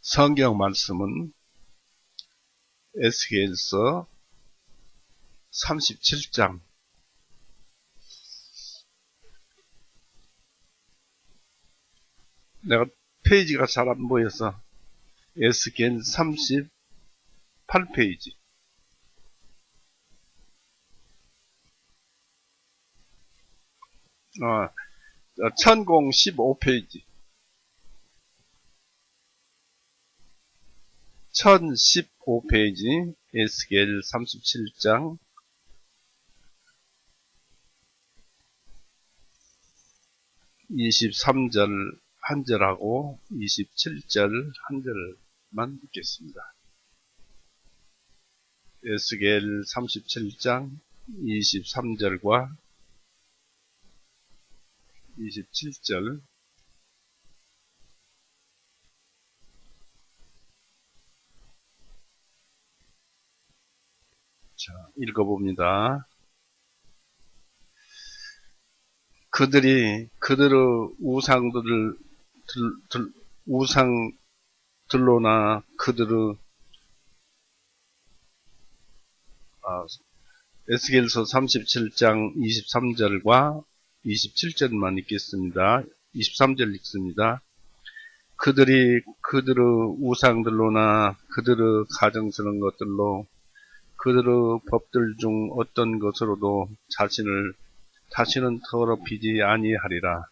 성경 말씀은 에스겔서 37장 내가 페이지가 잘 안 보여서 에스겔 38페이지 천공 15페이지 1015페이지 에스겔 37장 23절 한 절하고 27절 한 절만 읽겠습니다. 에스겔 37장 23절과 27절 자, 읽어봅니다. 그들의 우상들로나 그들의 에스겔서 37장 23절과 27절만 읽겠습니다. 23절 읽습니다. 그들의 우상들로나 그들의 가정스러운 것들로 그들의 법들 중 어떤 것으로도 다시는 더럽히지 아니하리라.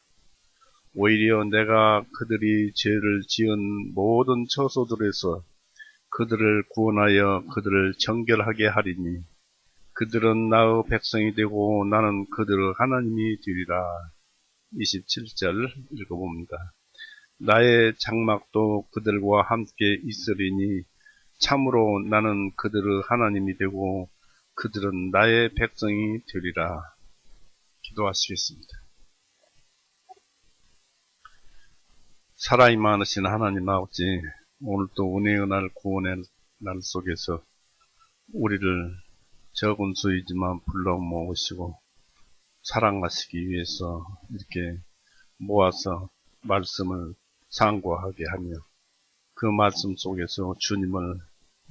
오히려 내가 그들이 죄를 지은 모든 처소들에서 그들을 구원하여 그들을 정결하게 하리니 그들은 나의 백성이 되고 나는 그들의 하나님이 되리라. 27절 읽어봅니다. 나의 장막도 그들과 함께 있으리니 참으로 나는 그들의 하나님이 되고 그들은 나의 백성이 되리라. 기도하시겠습니다. 사랑이 많으신 하나님 아버지, 오늘도 은혜의 날, 구원의 날 속에서 우리를 적은 수이지만 불러 모으시고 사랑하시기 위해서 이렇게 모아서 말씀을 상고하게 하며 그 말씀 속에서 주님을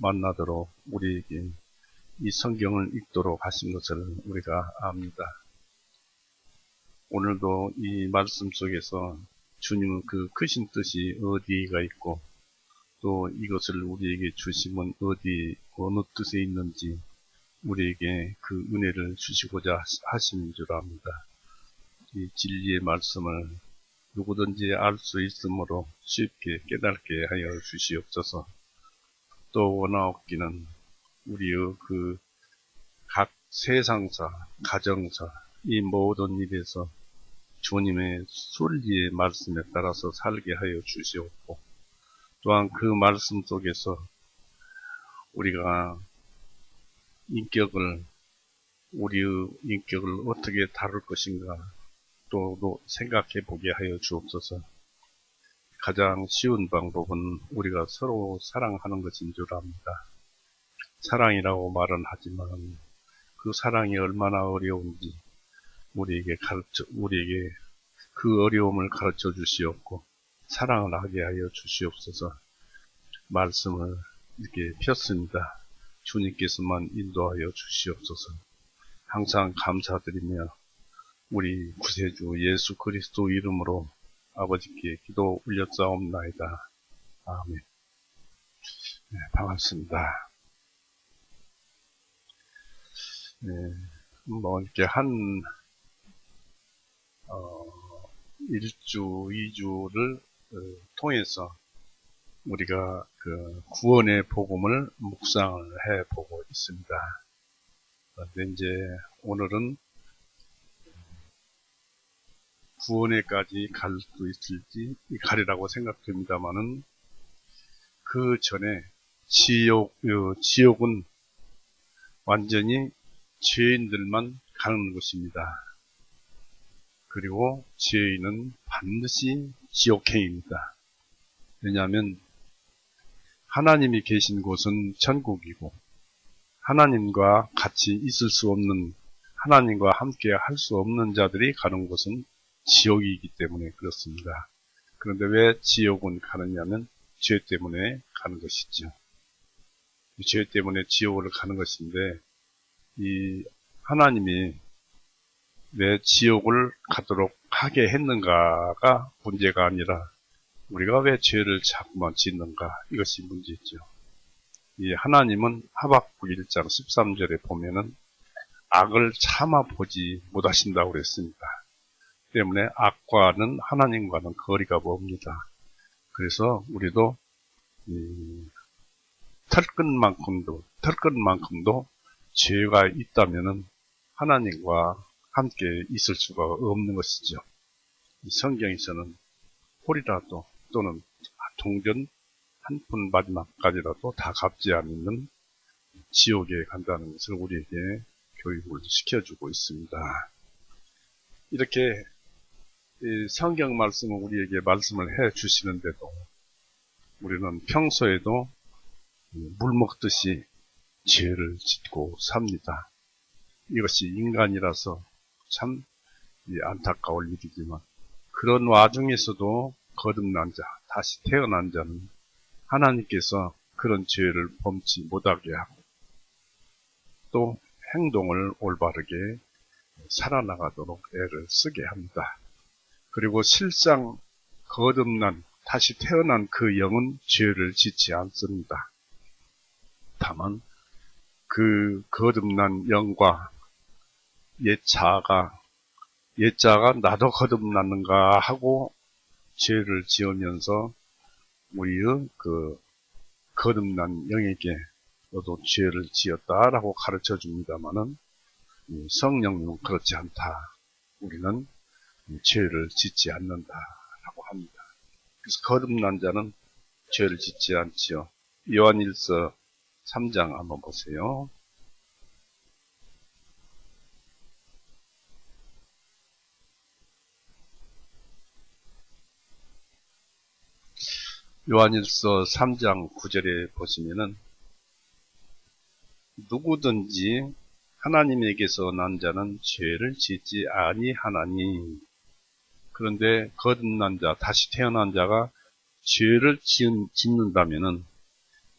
만나도록 우리에게 이 성경을 읽도록 하신 것을 우리가 압니다. 오늘도 이 말씀 속에서 주님은 그 크신 뜻이 어디가 있고 또 이것을 우리에게 주심은 어느 뜻에 있는지 우리에게 그 은혜를 주시고자 하시는 줄 압니다. 이 진리의 말씀을 누구든지 알 수 있으므로 쉽게 깨닫게 하여 주시옵소서. 또 원하옵기는 우리의 그 각 세상사, 가정사, 이 모든 일에서 주님의 순리의 말씀에 따라서 살게 하여 주시옵고 또한 그 말씀 속에서 우리가 우리의 인격을 어떻게 다룰 것인가 또 생각해 보게 하여 주옵소서. 가장 쉬운 방법은 우리가 서로 사랑하는 것인 줄 압니다. 사랑이라고 말은 하지만 그 사랑이 얼마나 어려운지 우리에게 그 어려움을 가르쳐 주시옵고 사랑을 하게 하여 주시옵소서. 말씀을 이렇게 폈습니다. 주님께서만 인도하여 주시옵소서. 항상 감사드리며 우리 구세주 예수 그리스도 이름으로 아버지께 기도 올렸사옵나이다. 아멘. 네, 반갑습니다. 네, 이렇게 한 1주, 2주를 통해서 우리가 그 구원의 복음을 묵상을 해보고 있습니다. 그런데 이제 오늘은 구원에까지 갈 수 있을지 가리라고 생각됩니다만은 그 전에 지옥은 완전히 죄인들만 가는 곳입니다. 그리고 죄인은 반드시 지옥행입니다. 왜냐하면 하나님이 계신 곳은 천국이고 하나님과 같이 있을 수 없는 하나님과 함께 할 수 없는 자들이 가는 곳은 지옥이기 때문에 그렇습니다. 그런데 왜 지옥은 가느냐면 죄 때문에 가는 것이죠. 죄 때문에 지옥을 가는 것인데, 이 하나님이 내 지옥을 가도록 하게 했는가가 문제가 아니라 우리가 왜 죄를 자꾸만 짓는가, 이것이 문제죠. 이 하나님은 하박국 1장 13절에 보면은 악을 참아 보지 못하신다고 그랬습니다. 때문에 악과는 하나님과는 거리가 멉니다. 그래서 우리도 털끝만큼도 죄가 있다면은 하나님과 함께 있을 수가 없는 것이죠. 성경에서는 홀이라도 또는 동전 한 푼 마지막까지라도 다 갚지 않는 지옥에 간다는 것을 우리에게 교육을 시켜주고 있습니다. 이렇게 성경 말씀을 우리에게 말씀을 해 주시는데도 우리는 평소에도 물 먹듯이 죄를 짓고 삽니다. 이것이 인간이라서 참 안타까울 일이지만, 그런 와중에서도 거듭난 자, 다시 태어난 자는 하나님께서 그런 죄를 범치 못하게 하고 또 행동을 올바르게 살아나가도록 애를 쓰게 합니다. 그리고 실상 거듭난, 다시 태어난 그 영은 죄를 짓지 않습니다. 다만 그 거듭난 영과 옛자가 나도 거듭났는가 하고 죄를 지으면서 우리의 그 거듭난 영에게 너도 죄를 지었다라고 가르쳐 줍니다마는 성령님은 그렇지 않다. 우리는 죄를 짓지 않는다라고 합니다. 그래서 거듭난 자는 죄를 짓지 않지요. 요한일서 3장 한번 보세요. 요한일서 3장 9절에 보시면은 누구든지 하나님에게서 난 자는 죄를 짓지 아니하나니, 그런데 거듭난 자, 다시 태어난 자가 죄를 짓는다면은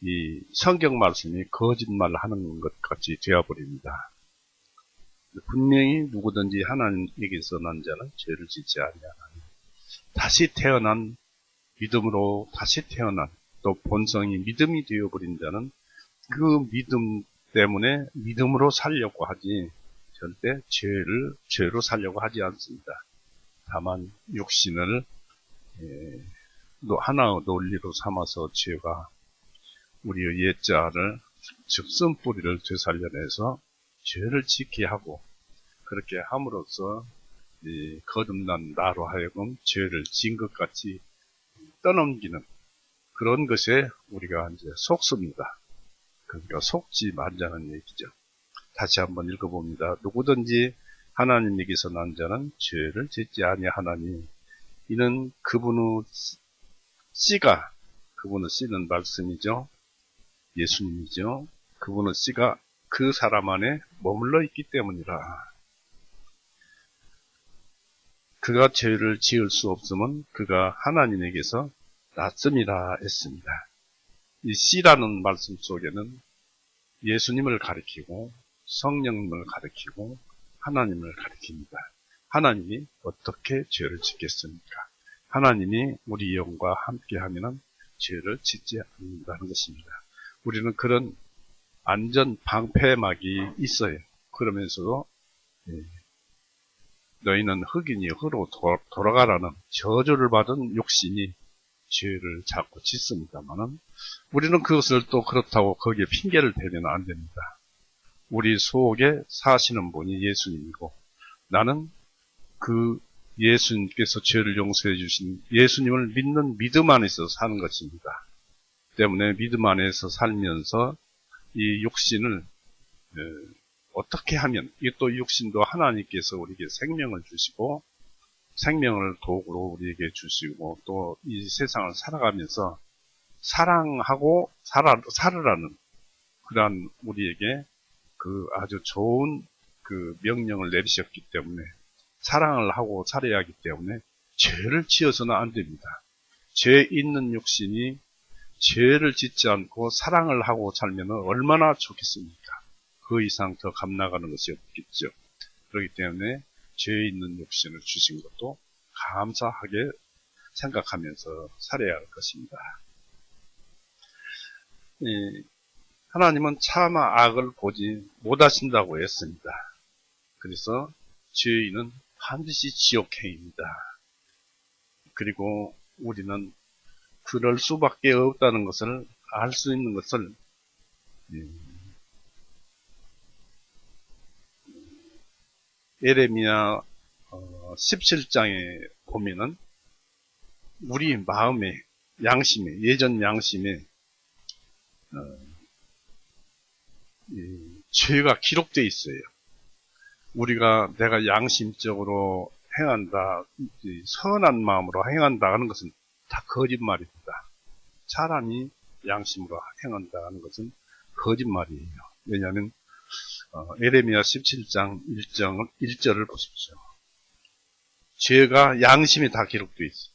이 성경 말씀이 거짓말하는 것 같이 되어버립니다. 분명히 누구든지 하나님에게서 난 자는 죄를 짓지 아니하나니, 다시 태어난 믿음으로 다시 태어난 또 본성이 믿음이 되어버린 자는 그 믿음 때문에 믿음으로 살려고 하지 절대 죄로 살려고 하지 않습니다. 다만 육신을 하나의 논리로 삼아서 죄가 우리의 옛자를 즉 쓴뿌리를 되살려내서 죄를 짓게 하고, 그렇게 함으로써 거듭난 나로 하여금 죄를 지은 것 같이 떠넘기는 그런 것에 우리가 이제 속습니다. 그러니까 속지 말자는 얘기죠. 다시 한번 읽어봅니다. 누구든지 하나님에게서 난 자는 죄를 짓지 아니하나니, 이는 그분의 씨는 말씀이죠. 예수님이죠. 그분의 씨가 그 사람 안에 머물러 있기 때문이라. 그가 죄를 지을 수 없으면 그가 하나님에게서 났음이라 했습니다. 이 씨라는 말씀 속에는 예수님을 가리키고 성령님을 가리키고 하나님을 가리킵니다. 하나님이 어떻게 죄를 짓겠습니까? 하나님이 우리 영과 함께하면 죄를 짓지 않는다는 것입니다. 우리는 그런 안전 방패막이 있어요. 그러면서도 너희는 흑인이 흑으로 돌아가라는 저주를 받은 육신이 죄를 자꾸 짓습니다만은, 우리는 그것을 또 그렇다고 거기에 핑계를 대면 안 됩니다. 우리 속에 사시는 분이 예수님이고, 나는 그 예수님께서 죄를 용서해 주신 예수님을 믿는 믿음 안에서 사는 것입니다. 때문에 믿음 안에서 살면서 이 육신을 어떻게 하면, 이게 또 육신도 하나님께서 우리에게 생명을 주시고 생명을 도구로 우리에게 주시고 또 이 세상을 살아가면서 사랑하고 살으라는 그러한 우리에게 그 아주 좋은 그 명령을 내리셨기 때문에 사랑을 하고 살아야 하기 때문에 죄를 지어서는 안 됩니다. 죄 있는 육신이 죄를 짓지 않고 사랑을 하고 살면 얼마나 좋겠습니까? 그 이상 더 감나가는 것이 없겠죠. 그렇기 때문에 죄에 있는 육신을 주신 것도 감사하게 생각하면서 살아야 할 것입니다. 하나님은 차마 악을 보지 못하신다고 했습니다. 그래서 죄인은 반드시 지옥행입니다. 그리고 우리는 그럴 수밖에 없다는 것을 알 수 있는 것을 예레미야 17장에 보면은 우리 마음의 양심에, 예전 양심에 죄가 기록되어 있어요. 우리가 내가 양심적으로 행한다, 선한 마음으로 행한다 하는 것은 다 거짓말입니다. 사람이 양심으로 행한다 하는 것은 거짓말이에요. 왜냐하면 예레미야 17장 1절을 보십시오. 죄가 양심에 다 기록되어 있어요.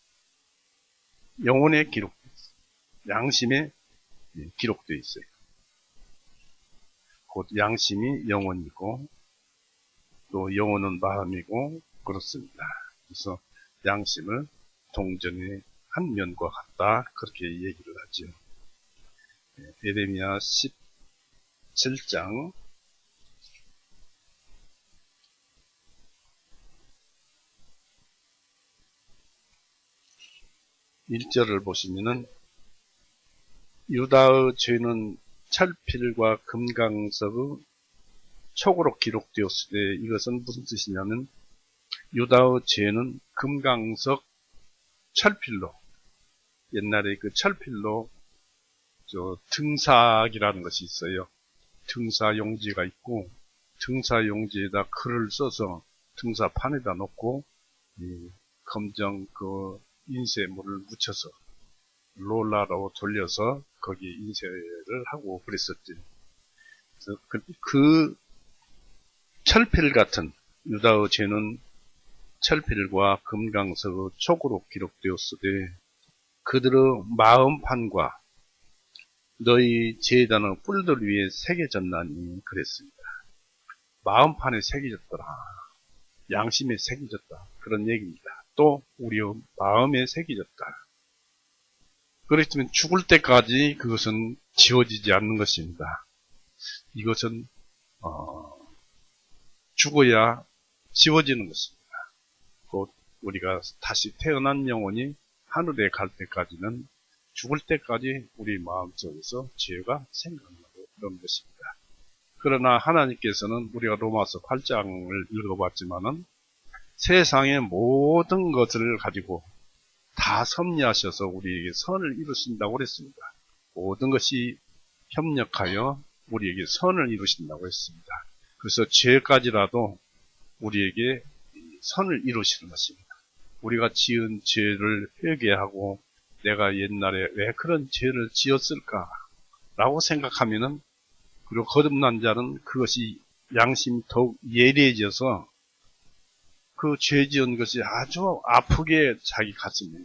영혼에 기록되어 있어요. 양심에 기록되어 있어요. 곧 양심이 영혼이고 또 영혼은 마음이고 그렇습니다. 그래서 양심을 동전의 한 면과 같다 그렇게 얘기를 하죠. 예레미야 17장 1절을 보시면은 유다의 죄는 철필과 금강석의 촉으로 기록되었으되 이것은 무슨 뜻이냐면 유다의 죄는 금강석 철필로 옛날에 그 철필로 등삭이라는 것이 있어요. 등사용지가 있고 등사용지에다 글을 써서 등사판에다 놓고 검정 그 인쇄물을 묻혀서 롤러로 돌려서 거기에 인쇄를 하고 그랬었지. 그래서 그 철필 같은 유다의 죄는 철필과 금강석의 촉으로 기록되었으되 그들의 마음판과 너희 제단의 뿔들 위에 새겨졌나니 그랬습니다. 마음판에 새겨졌더라. 양심에 새겨졌다. 그런 얘기입니다. 또 우리의 마음에 새겨졌다. 그렇지만 죽을 때까지 그것은 지워지지 않는 것입니다. 이것은 죽어야 지워지는 것입니다. 곧 우리가 다시 태어난 영혼이 하늘에 갈 때까지는 죽을 때까지 우리 마음속에서 죄가 생각나고 그런 것입니다. 그러나 하나님께서는 우리가 로마서 8장을 읽어봤지만은 세상의 모든 것을 가지고 다 섭리하셔서 우리에게 선을 이루신다고 그랬습니다. 모든 것이 협력하여 우리에게 선을 이루신다고 했습니다. 그래서 죄까지라도 우리에게 선을 이루시는 것입니다. 우리가 지은 죄를 회개하고 내가 옛날에 왜 그런 죄를 지었을까 라고 생각하면은 그리고 거듭난 자는 그것이 양심이 더욱 예리해져서 그 죄 지은 것이 아주 아프게 자기 가슴에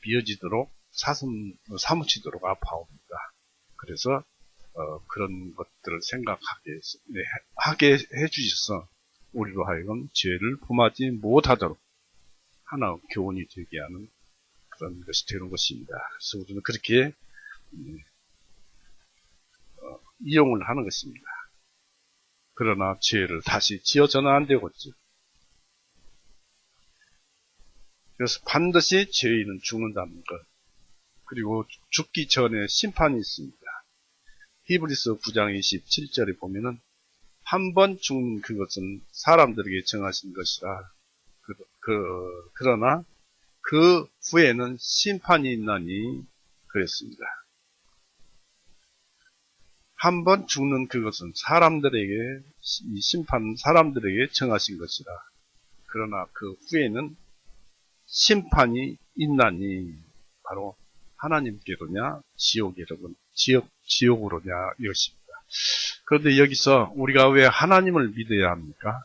미어지도록 사무치도록 아파옵니다. 그래서 그런 것들을 하게 해주셔서 우리로 하여금 죄를 범하지 못하도록 하나의 교훈이 되게 하는 그런 것이 되는 것입니다. 그래서 우리는 그렇게 이용을 하는 것입니다. 그러나 죄를 다시 지어서는 안 되겠죠. 그래서 반드시 죄인은 죽는다는 것. 그리고 죽기 전에 심판이 있습니다. 히브리서 9장 27절에 보면은 한 번 죽는 그것은 사람들에게 정하신 것이라. 그러나 그 후에는 심판이 있나니 그랬습니다. 한 번 죽는 그것은 사람들에게 이 심판은 사람들에게 정하신 것이라. 그러나 그 후에는 심판이 있나니 바로 하나님께로냐 지옥으로냐 이것입니다. 그런데 여기서 우리가 왜 하나님을 믿어야 합니까?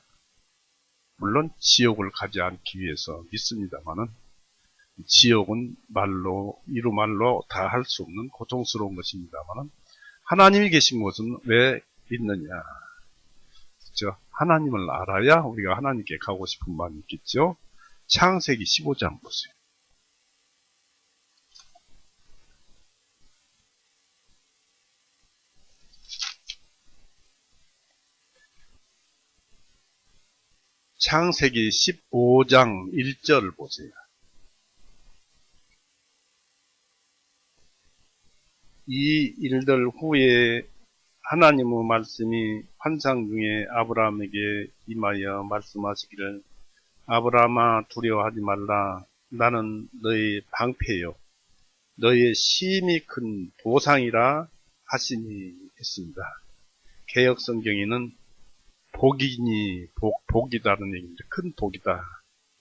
물론 지옥을 가지 않기 위해서 믿습니다만은 지옥은 말로, 이루 말로 다 할 수 없는 고통스러운 것입니다만, 하나님이 계신 곳은 왜 있느냐. 그렇죠? 하나님을 알아야 우리가 하나님께 가고 싶은 마음이 있겠죠. 창세기 15장 보세요. 창세기 15장 1절을 보세요. 이 일들 후에 하나님의 말씀이 환상 중에 아브라함에게 임하여 말씀하시기를, 아브라함아 두려워하지 말라. 나는 너의 방패요 너의 심히 큰 보상이라 하시니 했습니다. 개역 성경에는 복이니 복이다는 얘기입니다. 큰 복이다.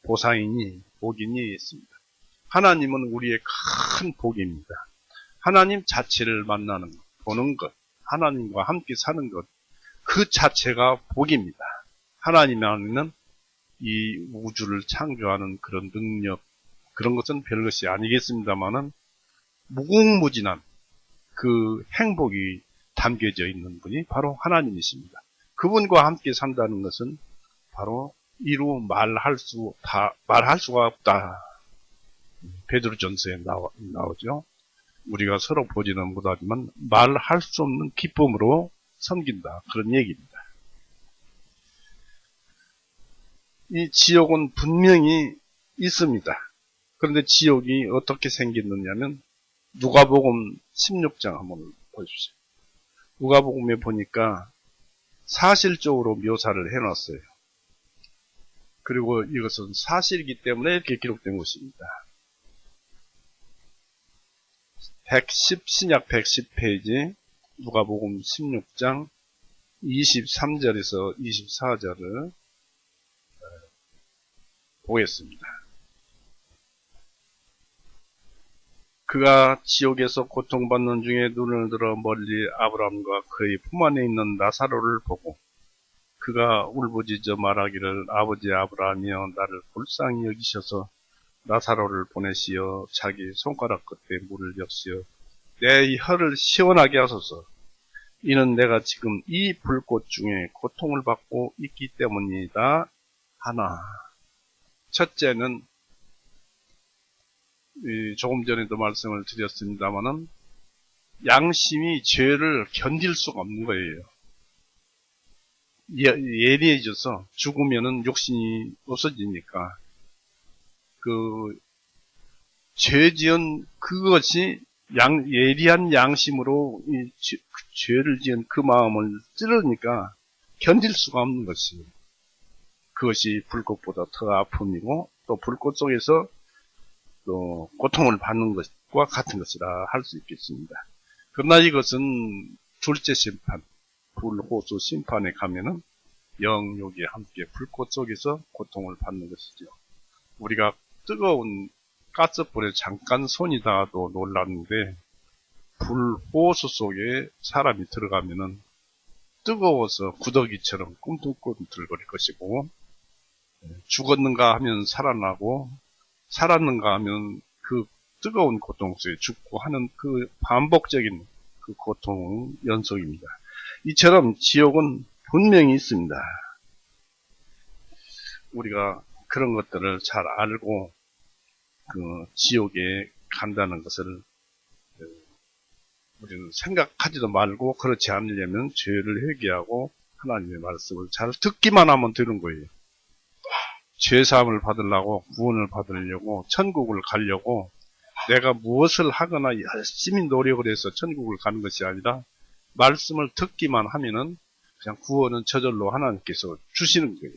보상이니 복이니 했습니다. 하나님은 우리의 큰 복입니다. 하나님 자체를 만나는 것, 보는 것, 하나님과 함께 사는 것, 그 자체가 복입니다. 하나님 안에는 이 우주를 창조하는 그런 능력, 그런 것은 별것이 아니겠습니다만은 무궁무진한 그 행복이 담겨져 있는 분이 바로 하나님이십니다. 그분과 함께 산다는 것은 바로 이루 말할 수가 없다. 베드로전서에 나오죠. 우리가 서로 보지는 못하지만 말할 수 없는 기쁨으로 섬긴다. 그런 얘기입니다. 이 지옥은 분명히 있습니다. 그런데 지옥이 어떻게 생겼느냐면 누가복음 16장 한번 보십시오. 누가복음에 보니까 사실적으로 묘사를 해놨어요. 그리고 이것은 사실이기 때문에 이렇게 기록된 것입니다. 신약 110페이지 누가복음 16장 23절에서 24절을 보겠습니다. 그가 지옥에서 고통받는 중에 눈을 들어 멀리 아브라함과 그의 품 안에 있는 나사로를 보고 그가 울부짖어 말하기를, 아버지 아브라함이여 나를 불쌍히 여기셔서 나사로를 보내시어 자기 손가락 끝에 물을 적시어 내 혀를 시원하게 하소서. 이는 내가 지금 이 불꽃 중에 고통을 받고 있기 때문이다 하나. 첫째는 조금 전에도 말씀을 드렸습니다마는 양심이 죄를 견딜 수가 없는 거예요. 예리해져서 죽으면은 욕심이 없어지니까 죄 지은 그것이 예리한 양심으로 죄를 지은 그 마음을 찌르니까 견딜 수가 없는 것이에요. 그것이 불꽃보다 더 아픔이고 또 불꽃 속에서 또 고통을 받는 것과 같은 것이라 할 수 있겠습니다. 그러나 이것은 둘째 심판, 불호수 심판에 가면은 영욕이 함께 불꽃 속에서 고통을 받는 것이죠. 우리가 뜨거운 가스불에 잠깐 손이 닿아도 놀랐는데 불호수 속에 사람이 들어가면은 뜨거워서 구더기처럼 꿈틀꿈틀거릴 것이고, 죽었는가 하면 살아나고 살았는가 하면 그 뜨거운 고통 속에 죽고 하는 그 반복적인 그 고통 연속입니다. 이처럼 지옥은 분명히 있습니다. 우리가 그런 것들을 잘 알고 그 지옥에 간다는 것을 우리는 생각하지도 말고, 그렇지 않으려면 죄를 회개하고 하나님의 말씀을 잘 듣기만 하면 되는 거예요. 죄사함을 받으려고, 구원을 받으려고, 천국을 가려고 내가 무엇을 하거나 열심히 노력을 해서 천국을 가는 것이 아니라 말씀을 듣기만 하면은 그냥 구원은 저절로 하나님께서 주시는 거예요.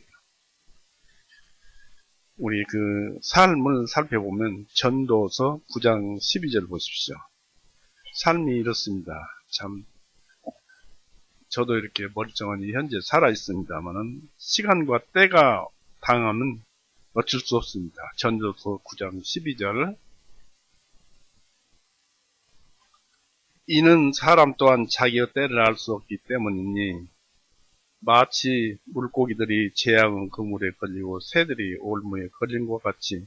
우리 그 삶을 살펴보면 전도서 9장 12절 보십시오. 삶이 이렇습니다. 참 저도 이렇게 멀쩡하니 현재 살아 있습니다만은 시간과 때가 당하면 어쩔 수 없습니다. 전도서 9장 12절. 이는 사람 또한 자기의 때를 알 수 없기 때문이니 마치 물고기들이 재앙의 그물에 걸리고 새들이 올무에 걸린 것 같이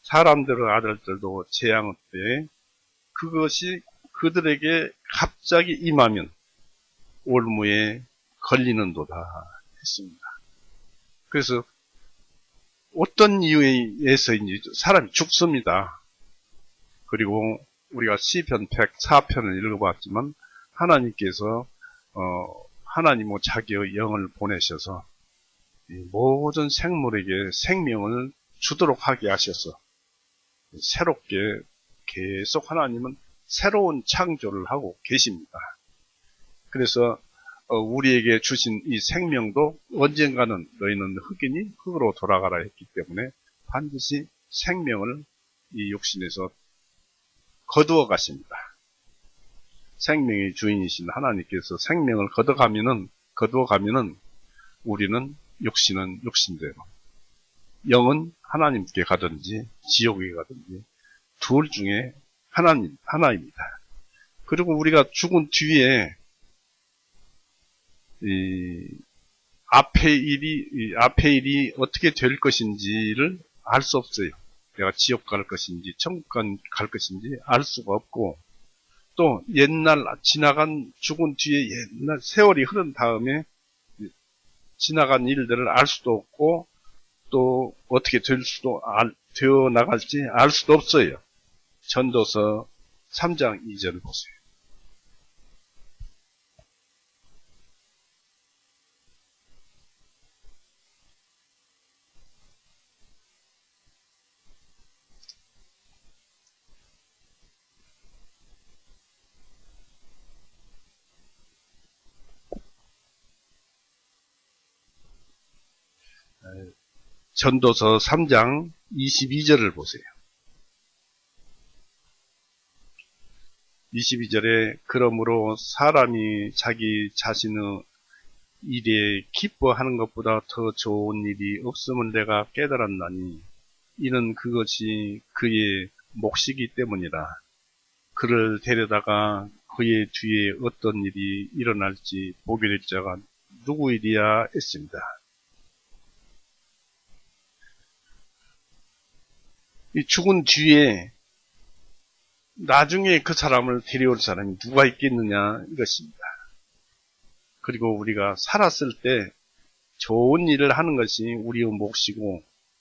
사람들의 아들들도 재앙 때 그것이 그들에게 갑자기 임하면 올무에 걸리는도다 했습니다. 그래서 어떤 이유에서인지 사람이 죽습니다. 그리고 우리가 시편 104편을 읽어봤지만 하나님께서 하나님은 자기의 영을 보내셔서 모든 생물에게 생명을 주도록 하게 하셔서 새롭게 계속 하나님은 새로운 창조를 하고 계십니다. 그래서 우리에게 주신 이 생명도 언젠가는 너희는 흙이니 흙으로 돌아가라 했기 때문에 반드시 생명을 이 육신에서 거두어 가십니다. 생명의 주인이신 하나님께서 생명을 거두어 가면은 우리는 육신은 육신대로, 영은 하나님께 가든지 지옥에 가든지 둘 중에 하나입니다. 그리고 우리가 죽은 뒤에 이 앞의 일이 어떻게 될 것인지를 알 수 없어요. 내가 지옥 갈 것인지 천국 갈 것인지 알 수가 없고, 또 옛날 지나간 죽은 뒤에 옛날 세월이 흐른 다음에 지나간 일들을 알 수도 없고, 또 어떻게 되어 나갈지 알 수도 없어요. 전도서 3장 2절 보세요. 전도서 3장 22절을 보세요. 22절에 그러므로 사람이 자기 자신의 일에 기뻐하는 것보다 더 좋은 일이 없음을 내가 깨달았나니 이는 그것이 그의 몫이기 때문이라. 그를 데려다가 그의 뒤에 어떤 일이 일어날지 보게 될 자가 누구이리야 했습니다. 이 죽은 뒤에 나중에 그 사람을 데려올 사람이 누가 있겠느냐 이것입니다. 그리고 우리가 살았을 때 좋은 일을 하는 것이 우리의 몫이고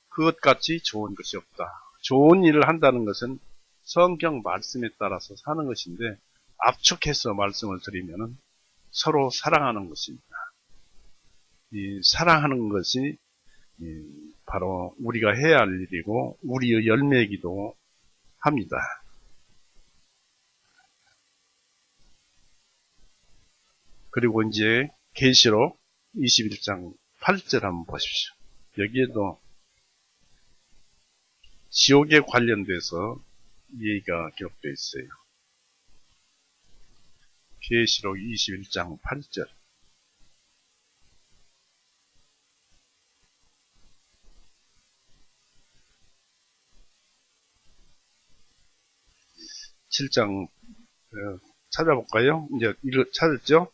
그것같이 좋은 것이 없다. 좋은 일을 한다는 것은 성경 말씀에 따라서 사는 것인데 압축해서 말씀을 드리면 서로 사랑하는 것입니다. 이 사랑하는 것이 바로 우리가 해야 할 일이고 우리의 열매이기도 합니다. 그리고 이제 계시록 21장 8절 한번 보십시오. 여기에도 지옥에 관련돼서 얘기가 기록되어 있어요. 계시록 21장 8절. (7장) 찾아볼까요? 이제 이거 찾았죠?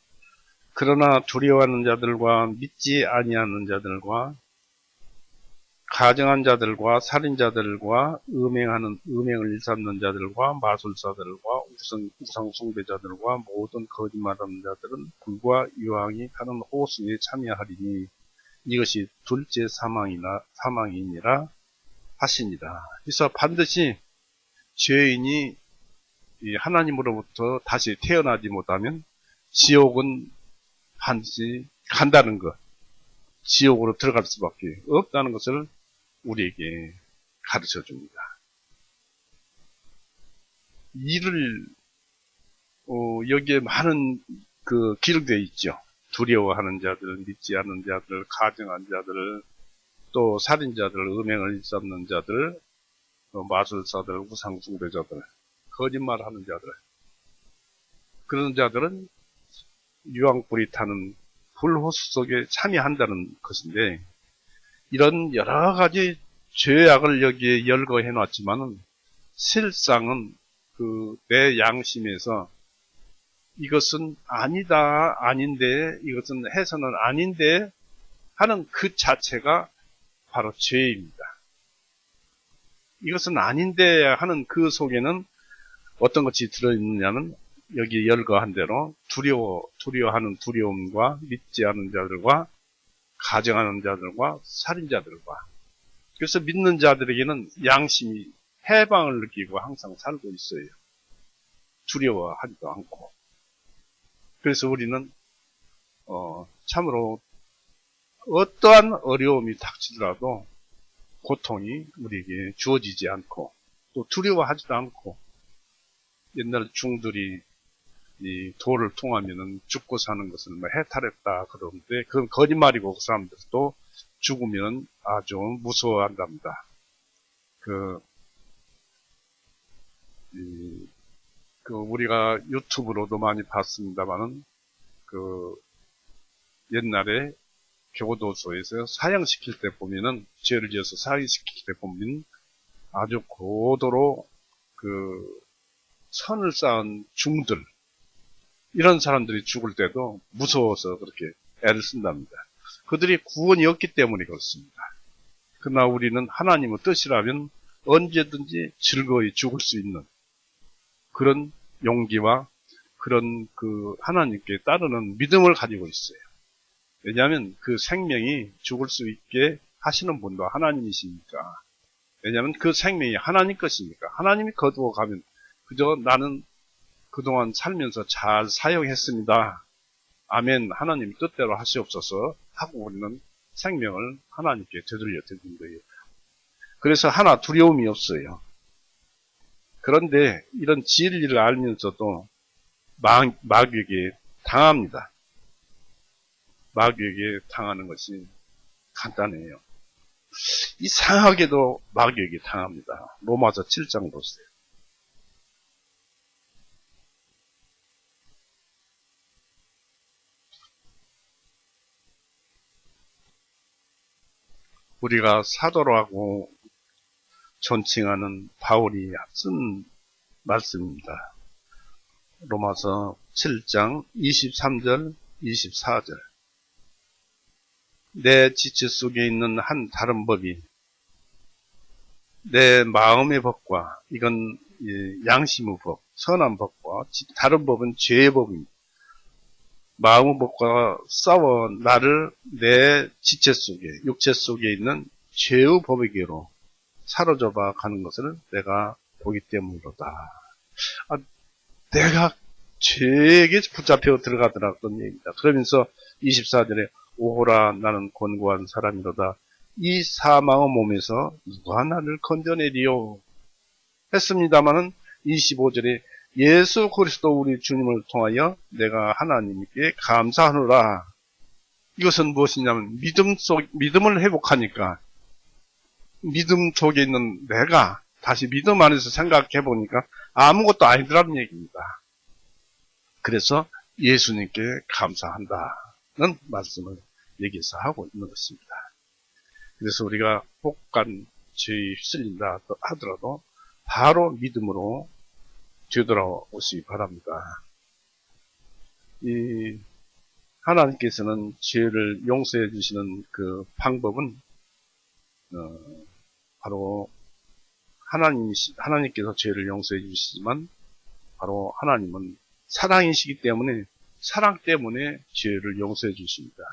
그러나 두려워하는 자들과 믿지 아니하는 자들과 가증한 자들과 살인자들과 음행을 일삼는 자들과 마술사들과 우상 숭배자들과 모든 거짓말하는 자들은 불과 유황이 가는 호수에 참여하리니 이것이 둘째 사망이니라 하시니라. 그래서 반드시 죄인이 하나님으로부터 다시 태어나지 못하면 지옥은 반드시 간다는 것, 지옥으로 들어갈 수밖에 없다는 것을 우리에게 가르쳐 줍니다. 이를 여기에 많은 기록되어 있죠. 두려워하는 자들, 믿지 않는 자들, 가증한 자들, 또 살인자들, 음행을 일삼는 자들, 마술사들, 우상숭배자들, 거짓말하는 자들, 그런 자들은 유황불이 타는 불호수 속에 참여한다는 것인데, 이런 여러 가지 죄악을 여기에 열거해 놨지만은 실상은 내 양심에서 이것은 아니다, 아닌데, 이것은 해서는 아닌데 하는 그 자체가 바로 죄입니다. 이것은 아닌데 하는 그 속에는 어떤 것이 들어있느냐면 여기 열거한 대로 두려워하는 두려움과 믿지 않은 자들과 가정하는 자들과 살인자들과 그래서 믿는 자들에게는 양심이 해방을 느끼고 항상 살고 있어요. 두려워하지도 않고. 그래서 우리는 참으로 어떠한 어려움이 닥치더라도 고통이 우리에게 주어지지 않고 또 두려워하지도 않고 옛날 중들이 이 돌을 통하면은 죽고 사는 것을 뭐 해탈했다 그러는데 그건 거짓말이고 그 사람들도 죽으면 아주 무서워한답니다. 우리가 유튜브로도 많이 봤습니다만은 옛날에 교도소에서 사형시킬 때 보면은 죄를 지어서 사형시킬 때 보면 아주 고도로 선을 쌓은 중들 이런 사람들이 죽을 때도 무서워서 그렇게 애를 쓴답니다. 그들이 구원이 없기 때문에 그렇습니다. 그러나 우리는 하나님의 뜻이라면 언제든지 즐거이 죽을 수 있는 그런 용기와 그런 하나님께 따르는 믿음을 가지고 있어요. 왜냐하면 그 생명이 죽을 수 있게 하시는 분도 하나님이시니까. 왜냐하면 그 생명이 하나님 것이니까. 하나님이 거두어 가면 그저 나는 그동안 살면서 잘 사용했습니다. 아멘. 하나님 뜻대로 하시옵소서 하고 우리는 생명을 하나님께 되돌려 드리는 거예요. 그래서 하나 두려움이 없어요. 그런데 이런 진리를 알면서도 마귀에게 당합니다. 마귀에게 당하는 것이 간단해요. 이상하게도 마귀에게 당합니다. 로마서 7장 보세요. 우리가 사도라고 존칭하는 바울이 쓴 말씀입니다. 로마서 7장 23절, 24절. 내 지체 속에 있는 한 다른 법이 내 마음의 법과 이건 양심의 법, 선한 법과 다른 법은 죄의 법입니다. 마음의 법과 싸워 나를 내 지체 속에, 육체 속에 있는 죄의 법에게로 사로잡아 가는 것을 내가 보기 때문이로다. 내가 죄에게 붙잡혀 들어가더라 그런 얘기입니다. 그러면서 24절에 오호라 나는 곤고한 사람이로다. 이 사망의 몸에서 누가 나를 건져내리요 했습니다마는 25절에 예수 그리스도 우리 주님을 통하여 내가 하나님께 감사하노라. 이것은 무엇이냐면 믿음을 회복하니까 믿음 속에 있는 내가 다시 믿음 안에서 생각해 보니까 아무것도 아니더라는 얘기입니다. 그래서 예수님께 감사한다는 말씀을 여기서 하고 있는 것입니다. 그래서 우리가 혹간 죄에 휩쓸린다 하더라도 바로 믿음으로 되돌아오시기 바랍니다. 하나님께서는 죄를 용서해 주시는 그 방법은 바로 하나님께서 죄를 용서해 주시지만 바로 하나님은 사랑이시기 때문에 사랑 때문에 죄를 용서해 주십니다.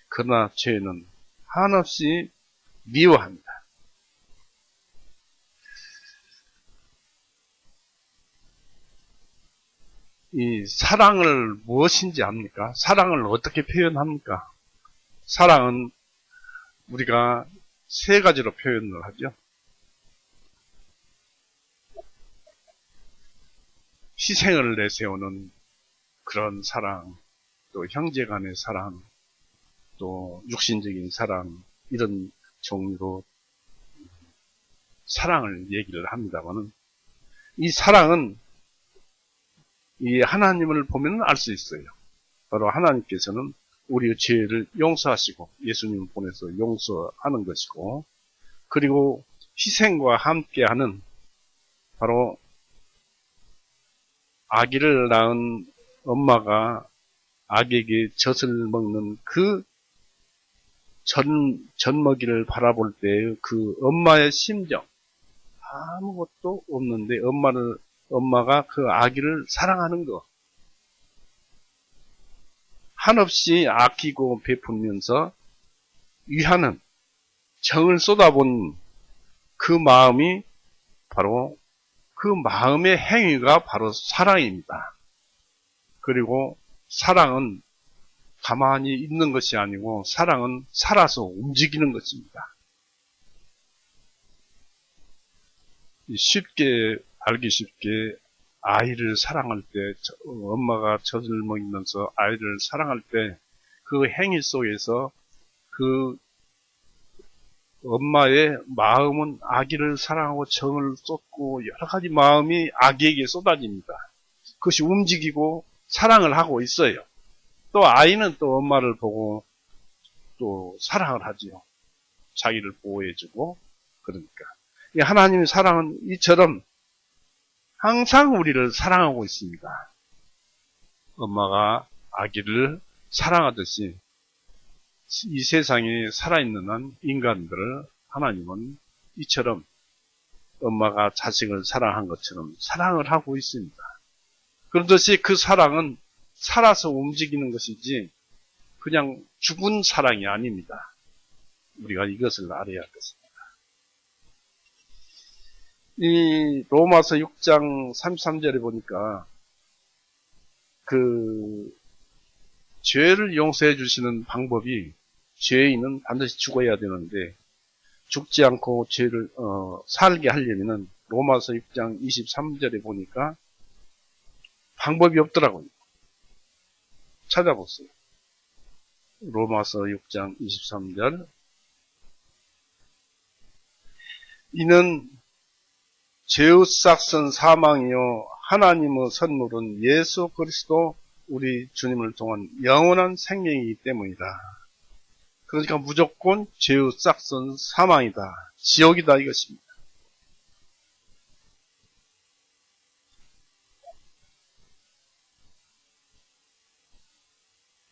그러나 죄는 한없이 미워합니다. 이 사랑을 무엇인지 압니까? 사랑을 어떻게 표현합니까? 사랑은 우리가 세 가지로 표현을 하죠. 희생을 내세우는 그런 사랑, 또 형제간의 사랑, 또 육신적인 사랑, 이런 종류로 사랑을 얘기를 합니다만은 이 사랑은 이 하나님을 보면 알 수 있어요. 바로 하나님께서는 우리의 죄를 용서하시고 예수님을 보내서 용서하는 것이고, 그리고 희생과 함께하는 바로 아기를 낳은 엄마가 아기에게 젖을 먹는 그 젖먹이를 바라볼 때의 그 엄마의 심정, 아무것도 없는데 엄마가 그 아기를 사랑하는 거. 한없이 아끼고 베풀면서 위하는 정을 쏟아본 그 마음이 바로 그 마음의 행위가 바로 사랑입니다. 그리고 사랑은 가만히 있는 것이 아니고 사랑은 살아서 움직이는 것입니다. 쉽게 알기 쉽게 아이를 사랑할 때 엄마가 젖을 먹이면서 아이를 사랑할 때 그 행위 속에서 그 엄마의 마음은 아기를 사랑하고 정을 쏟고 여러 가지 마음이 아기에게 쏟아집니다. 그것이 움직이고 사랑을 하고 있어요. 또 아이는 또 엄마를 보고 또 사랑을 하지요. 자기를 보호해주고 그러니까. 하나님의 사랑은 이처럼 항상 우리를 사랑하고 있습니다. 엄마가 아기를 사랑하듯이 이 세상에 살아있는 한 인간들을 하나님은 이처럼 엄마가 자식을 사랑한 것처럼 사랑을 하고 있습니다. 그렇듯이 그 사랑은 살아서 움직이는 것이지 그냥 죽은 사랑이 아닙니다. 우리가 이것을 알아야 하겠습니다. 이 로마서 6장 33절에 보니까 그 죄를 용서해 주시는 방법이 죄인은 반드시 죽어야 되는데 죽지 않고 죄를 살게 하려면은 로마서 6장 23절에 보니까 방법이 없더라고요. 찾아보세요. 로마서 6장 23절. 이는 죄의 싹슨 사망이요 하나님의 선물은 예수 그리스도 우리 주님을 통한 영원한 생명이기 때문이다. 그러니까 무조건 죄의 싹슨 사망이다. 지옥이다 이것입니다.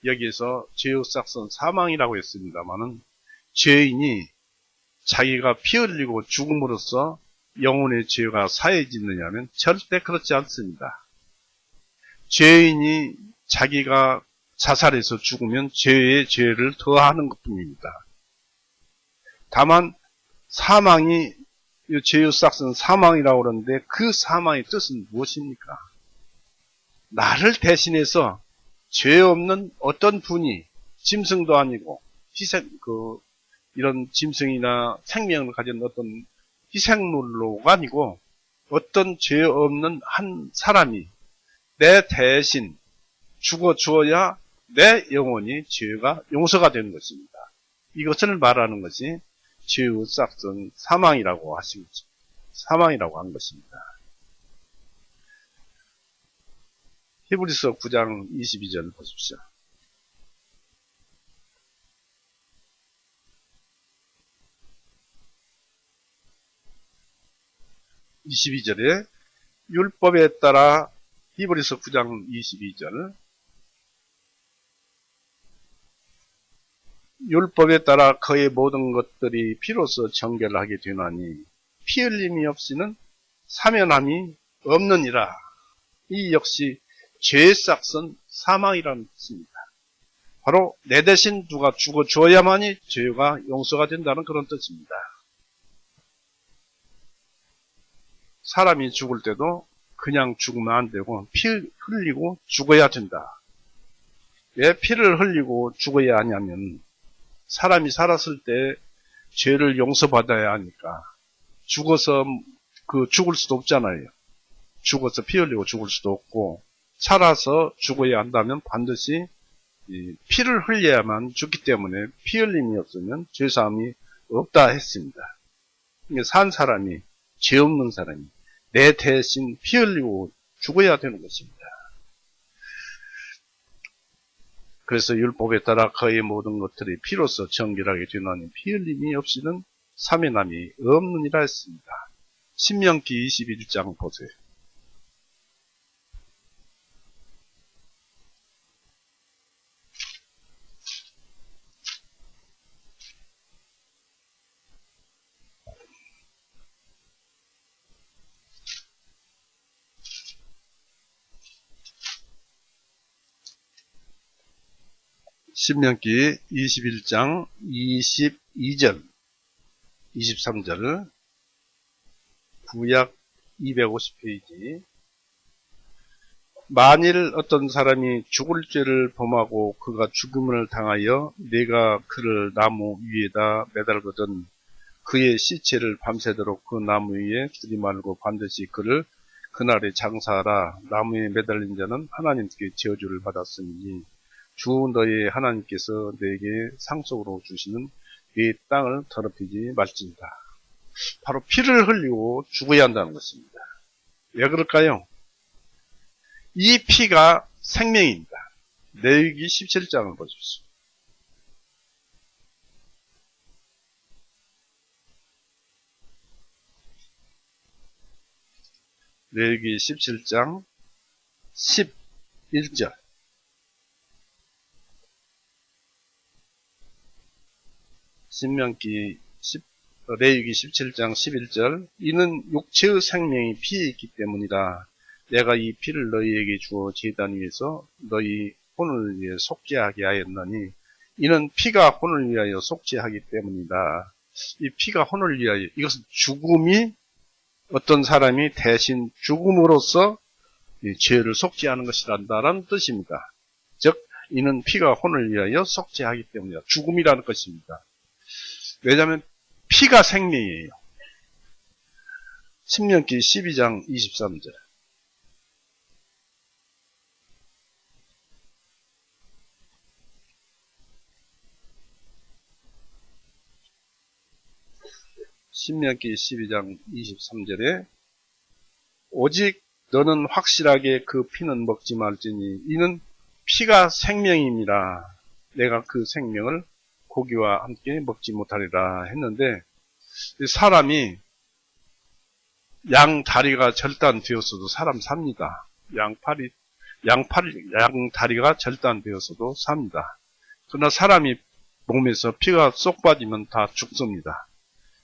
여기에서 죄의 싹슨 사망이라고 했습니다만은 죄인이 자기가 피 흘리고 죽음으로써 영혼의 죄가 사해지느냐면 절대 그렇지 않습니다. 죄인이 자기가 자살해서 죽으면 죄에 죄를 더하는 것뿐입니다. 다만 사망이 죄의 싹슨 사망이라고 그러는데 그 사망의 뜻은 무엇입니까? 나를 대신해서 죄 없는 어떤 분이 짐승도 아니고 이런 짐승이나 생명을 가진 어떤 희생물로가 아니고 어떤 죄 없는 한 사람이 내 대신 죽어 주어야 내 영혼이 죄가 용서가 되는 것입니다. 이것을 말하는 것이 죄의 싹슨 사망이라고 하신 것입니다. 사망이라고 한 것입니다. 히브리서 9장 22절 보십시오. 22절에 율법에 따라 히브리서 9장 22절 율법에 따라 그의 모든 것들이 피로써 정결하게 되나니 피 흘림이 없이는 사면함이 없느니라. 이 역시 죄의 싹슨 사망이라는 뜻입니다. 바로 내 대신 누가 죽어줘야만이 죄가 용서가 된다는 그런 뜻입니다. 사람이 죽을 때도 그냥 죽으면 안 되고 피 흘리고 죽어야 된다. 왜 피를 흘리고 죽어야 하냐면 사람이 살았을 때 죄를 용서받아야 하니까 죽어서 죽을 수도 없잖아요. 죽어서 피 흘리고 죽을 수도 없고 살아서 죽어야 한다면 반드시 피를 흘려야만 죽기 때문에 피 흘림이 없으면 죄사함이 없다 했습니다. 산 사람이 죄 없는 사람이 내 대신 피 흘리고 죽어야 되는 것입니다. 그래서 율법에 따라 그의 모든 것들이 피로써 정결하게 되나니 피 흘림이 없이는 사면함이 없느니라 했습니다. 신명기 21장 보세요. 신명기 21장 22절, 23절, 구약 250페이지. 만일 어떤 사람이 죽을 죄를 범하고 그가 죽음을 당하여 내가 그를 나무 위에다 매달거든 그의 시체를 밤새도록 그 나무 위에 두지 말고 반드시 그를 그날에 장사하라. 나무에 매달린 자는 하나님께 저주를 받았으니 주 너의 하나님께서 내게 상속으로 주시는 네 땅을 더럽히지 말지니라. 바로 피를 흘리고 죽어야 한다는 것입니다. 왜 그럴까요? 이 피가 생명입니다. 레위기 17장을 보십시오. 레위기 17장 11절. 레위기 17장 11절. 이는 육체의 생명이 피에 있기 때문이라. 내가 이 피를 너희에게 주어 제단 위에서 너희 혼을 위해 속죄하게 하였나니 이는 피가 혼을 위하여 속죄하기 때문이다. 이 피가 혼을 위하여, 이것은 죽음이 어떤 사람이 대신 죽음으로써 이 죄를 속죄하는 것이란다라는 뜻입니다. 즉 이는 피가 혼을 위하여 속죄하기 때문이다. 죽음이라는 것입니다. 왜냐하면 피가 생명이에요. 신명기 12장 23절. 신명기 12장 23절에 오직 너는 확실하게 그 피는 먹지 말지니 이는 피가 생명입니다. 내가 그 생명을 고기와 함께 먹지 못하리라 했는데 사람이 양 다리가 절단되었어도 사람 삽니다. 양 다리가 절단되었어도 삽니다. 그러나 사람이 몸에서 피가 쏙 빠지면 다 죽습니다.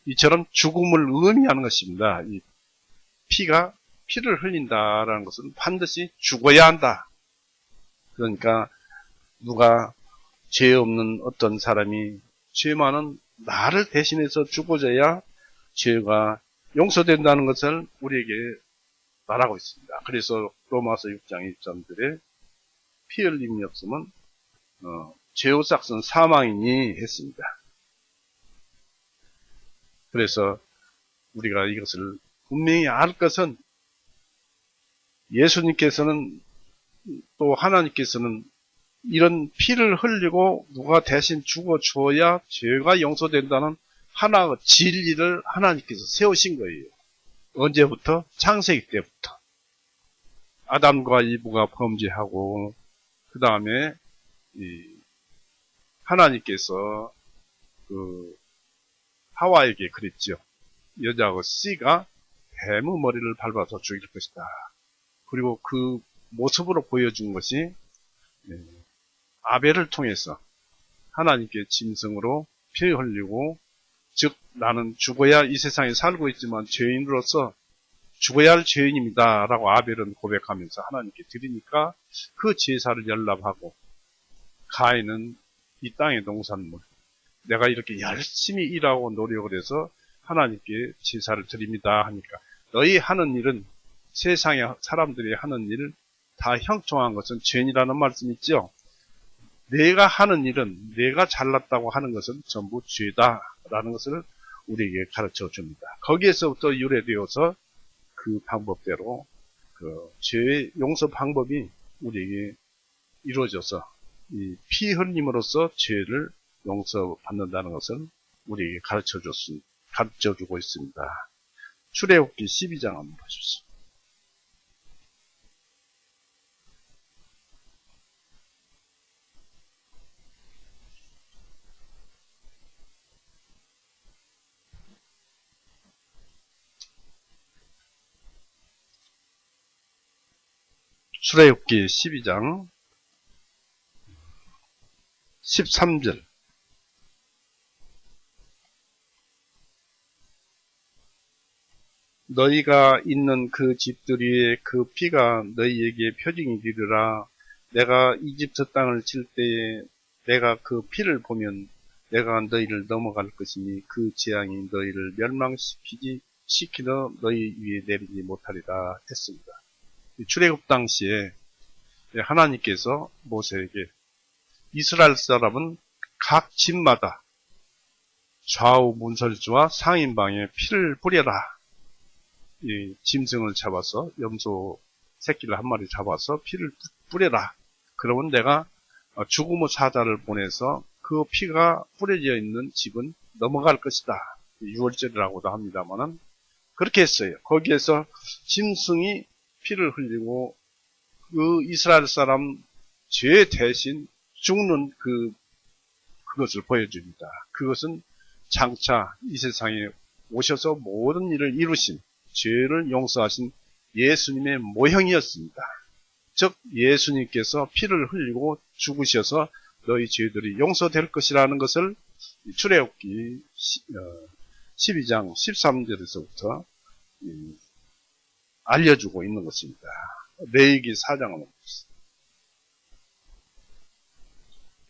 이처럼 죽음을 의미하는 것입니다. 이 피를 흘린다라는 것은 반드시 죽어야 한다. 그러니까 누가 죄 없는 어떤 사람이 죄 많은 나를 대신해서 죽어져야 죄가 용서된다는 것을 우리에게 말하고 있습니다. 그래서 로마서 6장 1절에 피 흘림이 없으면 죄의 삭은 사망이니 했습니다. 그래서 우리가 이것을 분명히 알 것은 예수님께서는 또 하나님께서는 이런 피를 흘리고 누가 대신 죽어줘야 죄가 용서된다는 하나의 진리를 하나님께서 세우신 거예요. 언제부터? 창세기 때부터. 아담과 이브가 범죄하고 그 다음에 하나님께서 하와에게 그랬죠. 여자하고 씨가 뱀의 머리를 밟아서 죽일 것이다. 그리고 그 모습으로 보여준 것이 아벨을 통해서 하나님께 짐승으로 피 흘리고 즉 나는 죽어야 이 세상에 살고 있지만 죄인으로서 죽어야 할 죄인입니다 라고 아벨은 고백하면서 하나님께 드리니까 그 제사를 연납하고 가인은 이 땅의 농산물 내가 이렇게 열심히 일하고 노력을 해서 하나님께 제사를 드립니다 하니까 너희 하는 일은 세상의 사람들이 하는 일을 다 형통한 것은 죄인이라는 말씀 있죠. 내가 하는 일은 내가 잘났다고 하는 것은 전부 죄다라는 것을 우리에게 가르쳐 줍니다. 거기에서부터 유래되어서 그 방법대로 그 죄의 용서 방법이 우리에게 이루어져서 이 피 흘림으로써 죄를 용서받는다는 것을 우리에게 가르쳐주고 있습니다. 출애굽기 12장 한번 보십시오. 출애굽기 12장 13절. 너희가 있는 그 집들이에 그 피가 너희에게 표징이 되리라. 내가 이집트 땅을 칠 때에 내가 그 피를 보면 내가 너희를 넘어갈 것이니 그 재앙이 너희를 멸망시키러 너희 위에 내리지 못하리라 했습니다. 출애굽 당시에 하나님께서 모세에게 이스라엘 사람은 각 집마다 좌우 문설주와 상인방에 피를 뿌려라. 이 짐승을 잡아서 염소 새끼를 한 마리 잡아서 피를 뿌려라. 그러면 내가 죽음의 사자를 보내서 그 피가 뿌려져 있는 집은 넘어갈 것이다. 유월절이라고도 합니다만은 그렇게 했어요. 거기에서 짐승이 피를 흘리고 그 이스라엘 사람 죄 대신 죽는 그것을 보여줍니다. 그것은 장차 이 세상에 오셔서 모든 일을 이루신 죄를 용서하신 예수님의 모형이었습니다. 즉 예수님께서 피를 흘리고 죽으셔서 너희 죄들이 용서될 것이라는 것을 출애굽기 12장 13절에서부터 알려주고 있는 것입니다. 레위기 4장을 보겠습니다.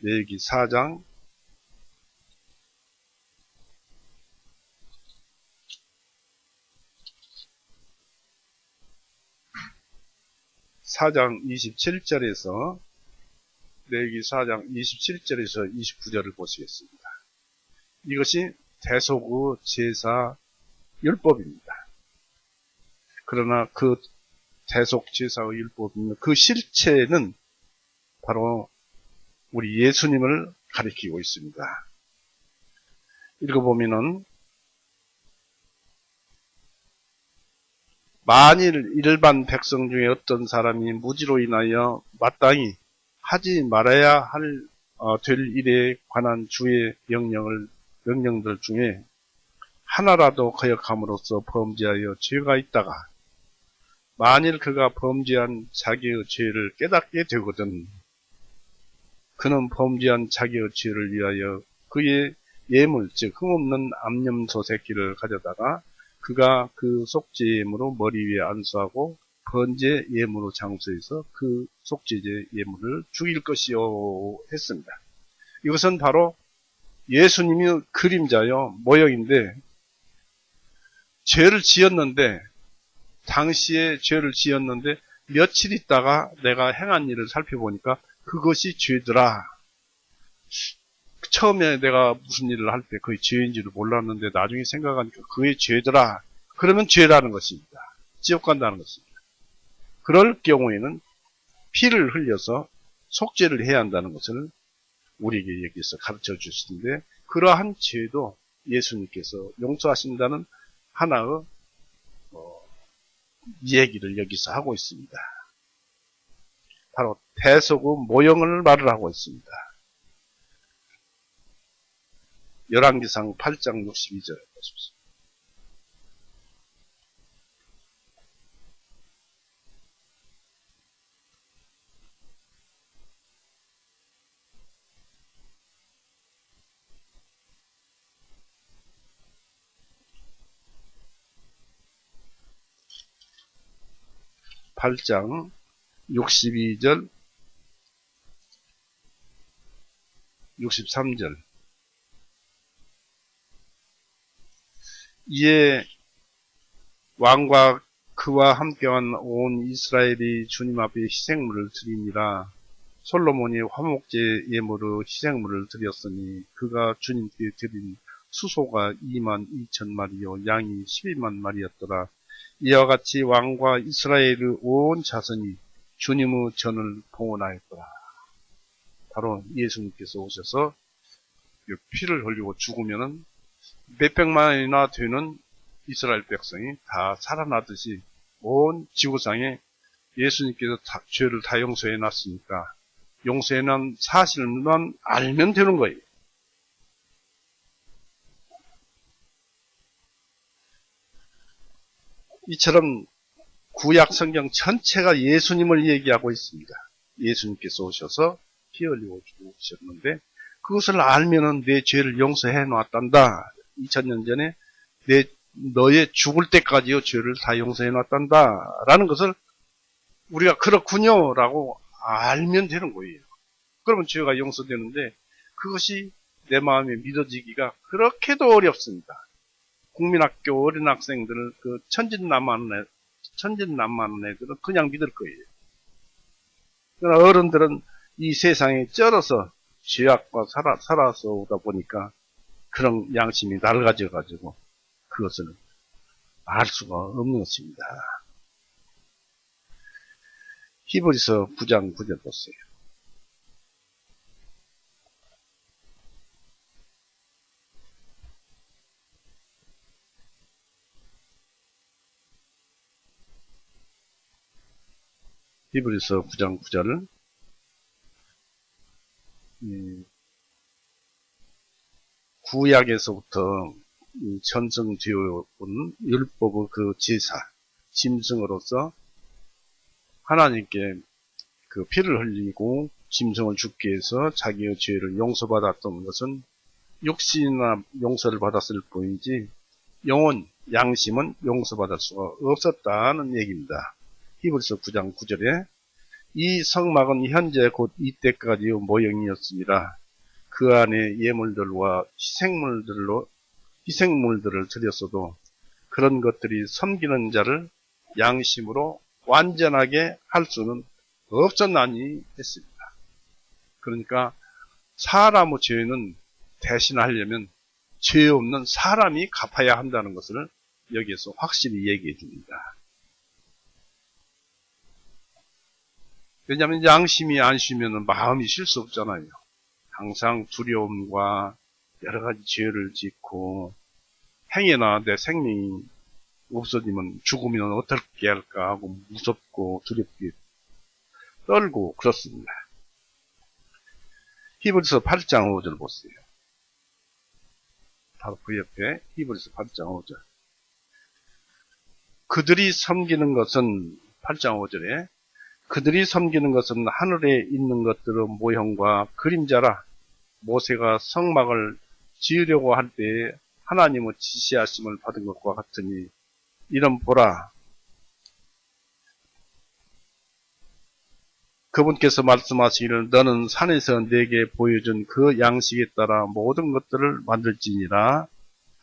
레위기 4장 4장 27절에서 레위기 4장 27절에서 29절을 보시겠습니다. 이것이 대속의 제사 율법입니다. 그러나 그 대속 제사의 율법은 그 실체는 바로 우리 예수님을 가리키고 있습니다. 읽어보면은 만일 일반 백성 중에 어떤 사람이 무지로 인하여 마땅히 하지 말아야 될 일에 관한 주의 명령들 중에 하나라도 거역함으로써 범죄하여 죄가 있다가 만일 그가 범죄한 자기의 죄를 깨닫게 되거든 그는 범죄한 자기의 죄를 위하여 그의 예물 즉 흠없는 암염소 새끼를 가져다가 그가 그 속죄 예물로 머리 위에 안수하고 번제 예물로 장소에서 그 속죄제 예물을 죽일 것이요 했습니다. 이것은 바로 예수님의 그림자요 모형인데 죄를 지었는데 당시에 죄를 지었는데 며칠 있다가 내가 행한 일을 살펴보니까 그것이 죄더라. 처음에 내가 무슨 일을 할 때 그게 죄인지를 몰랐는데 나중에 생각하니까 그게 죄더라. 그러면 죄라는 것입니다. 지옥 간다는 것입니다. 그럴 경우에는 피를 흘려서 속죄를 해야 한다는 것을 우리에게 여기서 가르쳐 주시는데 그러한 죄도 예수님께서 용서하신다는 하나의 얘기를 여기서 하고 있습니다. 바로 대속의 모형을 말을 하고 있습니다. 열왕기상 8장 62절 보십시오. (8장) 62절 63절 이에 왕과 그와 함께한 온 이스라엘이 주님 앞에 희생물을 드립니다. 솔로몬이 화목제 예물로 희생물을 드렸으니 그가 주님께 드린 수소가 2만 2천 마리요 양이 12만 마리였더라. 이와 같이 왕과 이스라엘의 온 자손이 주님의 전을 봉헌하였더라. 바로 예수님께서 오셔서 피를 흘리고 죽으면은 몇백만이나 되는 이스라엘 백성이 다 살아나듯이 온 지구상에 예수님께서 죄를 다 용서해 놨으니까 용서해 난 사실만 알면 되는 거예요. 이처럼 구약 성경 전체가 예수님을 얘기하고 있습니다. 예수님께서 오셔서 피 흘리고 죽으셨는데 그것을 알면은 내 죄를 용서해 놨단다. 2000년 전에 너의 죽을 때까지요 죄를 다 용서해 놨단다. 라는 것을 우리가 그렇군요 라고 알면 되는 거예요. 그러면 죄가 용서되는데 그것이 내 마음에 믿어지기가 그렇게도 어렵습니다. 국민학교 어린 학생들, 그 천진난만한 애들은 그냥 믿을 거예요. 그러나 어른들은 이 세상에 쩔어서 죄악과 살아서 오다 보니까 그런 양심이 낡아져가지고 그것을 알 수가 없는 것입니다. 히브리서 9장 9절 보세요. 히브리서 9장 9절. 구약에서부터 전승되어 온 율법의 그 제사, 짐승으로서 하나님께 그 피를 흘리고 짐승을 죽게 해서 자기의 죄를 용서받았던 것은 육신이나 용서를 받았을 뿐이지 영혼, 양심은 용서받을 수가 없었다는 얘기입니다. 히브리서 9장 9절에 이 성막은 현재 곧 이때까지의 모형이었습니다. 그 안에 예물들과 희생물들을 드렸어도 그런 것들이 섬기는 자를 양심으로 완전하게 할 수는 없었나니 했습니다. 그러니까 사람의 죄는 대신하려면 죄 없는 사람이 갚아야 한다는 것을 여기에서 확실히 얘기해 줍니다. 왜냐하면 양심이 안 쉬면 마음이 쉴 수 없잖아요. 항상 두려움과 여러 가지 죄를 짓고 행여나 내 생명이 없어지면 죽으면 어떻게 할까 하고 무섭고 두렵게 떨고 그렇습니다. 히브리서 8장 5절 보세요. 바로 그 옆에 히브리서 8장 5절. 그들이 섬기는 것은 8장 5절에 그들이 섬기는 것은 하늘에 있는 것들의 모형과 그림자라. 모세가 성막을 지으려고 할 때에 하나님의 지시하심을 받은 것과 같으니 이런 보라. 그분께서 말씀하시기를 너는 산에서 내게 보여준 그 양식에 따라 모든 것들을 만들지니라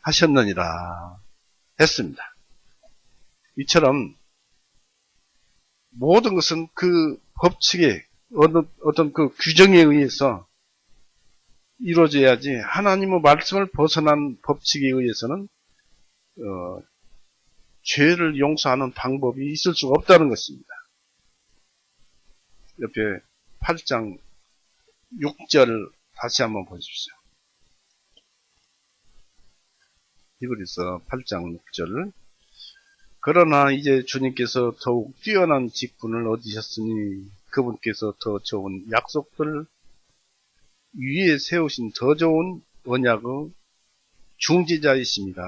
하셨느니라 했습니다. 이처럼 모든 것은 그 법칙에 어떤 그 규정에 의해서 이루어져야지 하나님의 말씀을 벗어난 법칙에 의해서는 죄를 용서하는 방법이 있을 수가 없다는 것입니다. 옆에 8장 6절 다시 한번 보십시오. 히브리서 8장 6절. 그러나 이제 주님께서 더욱 뛰어난 직분을 얻으셨으니 그분께서 더 좋은 약속들 위에 세우신 더 좋은 언약의 중지자이십니다.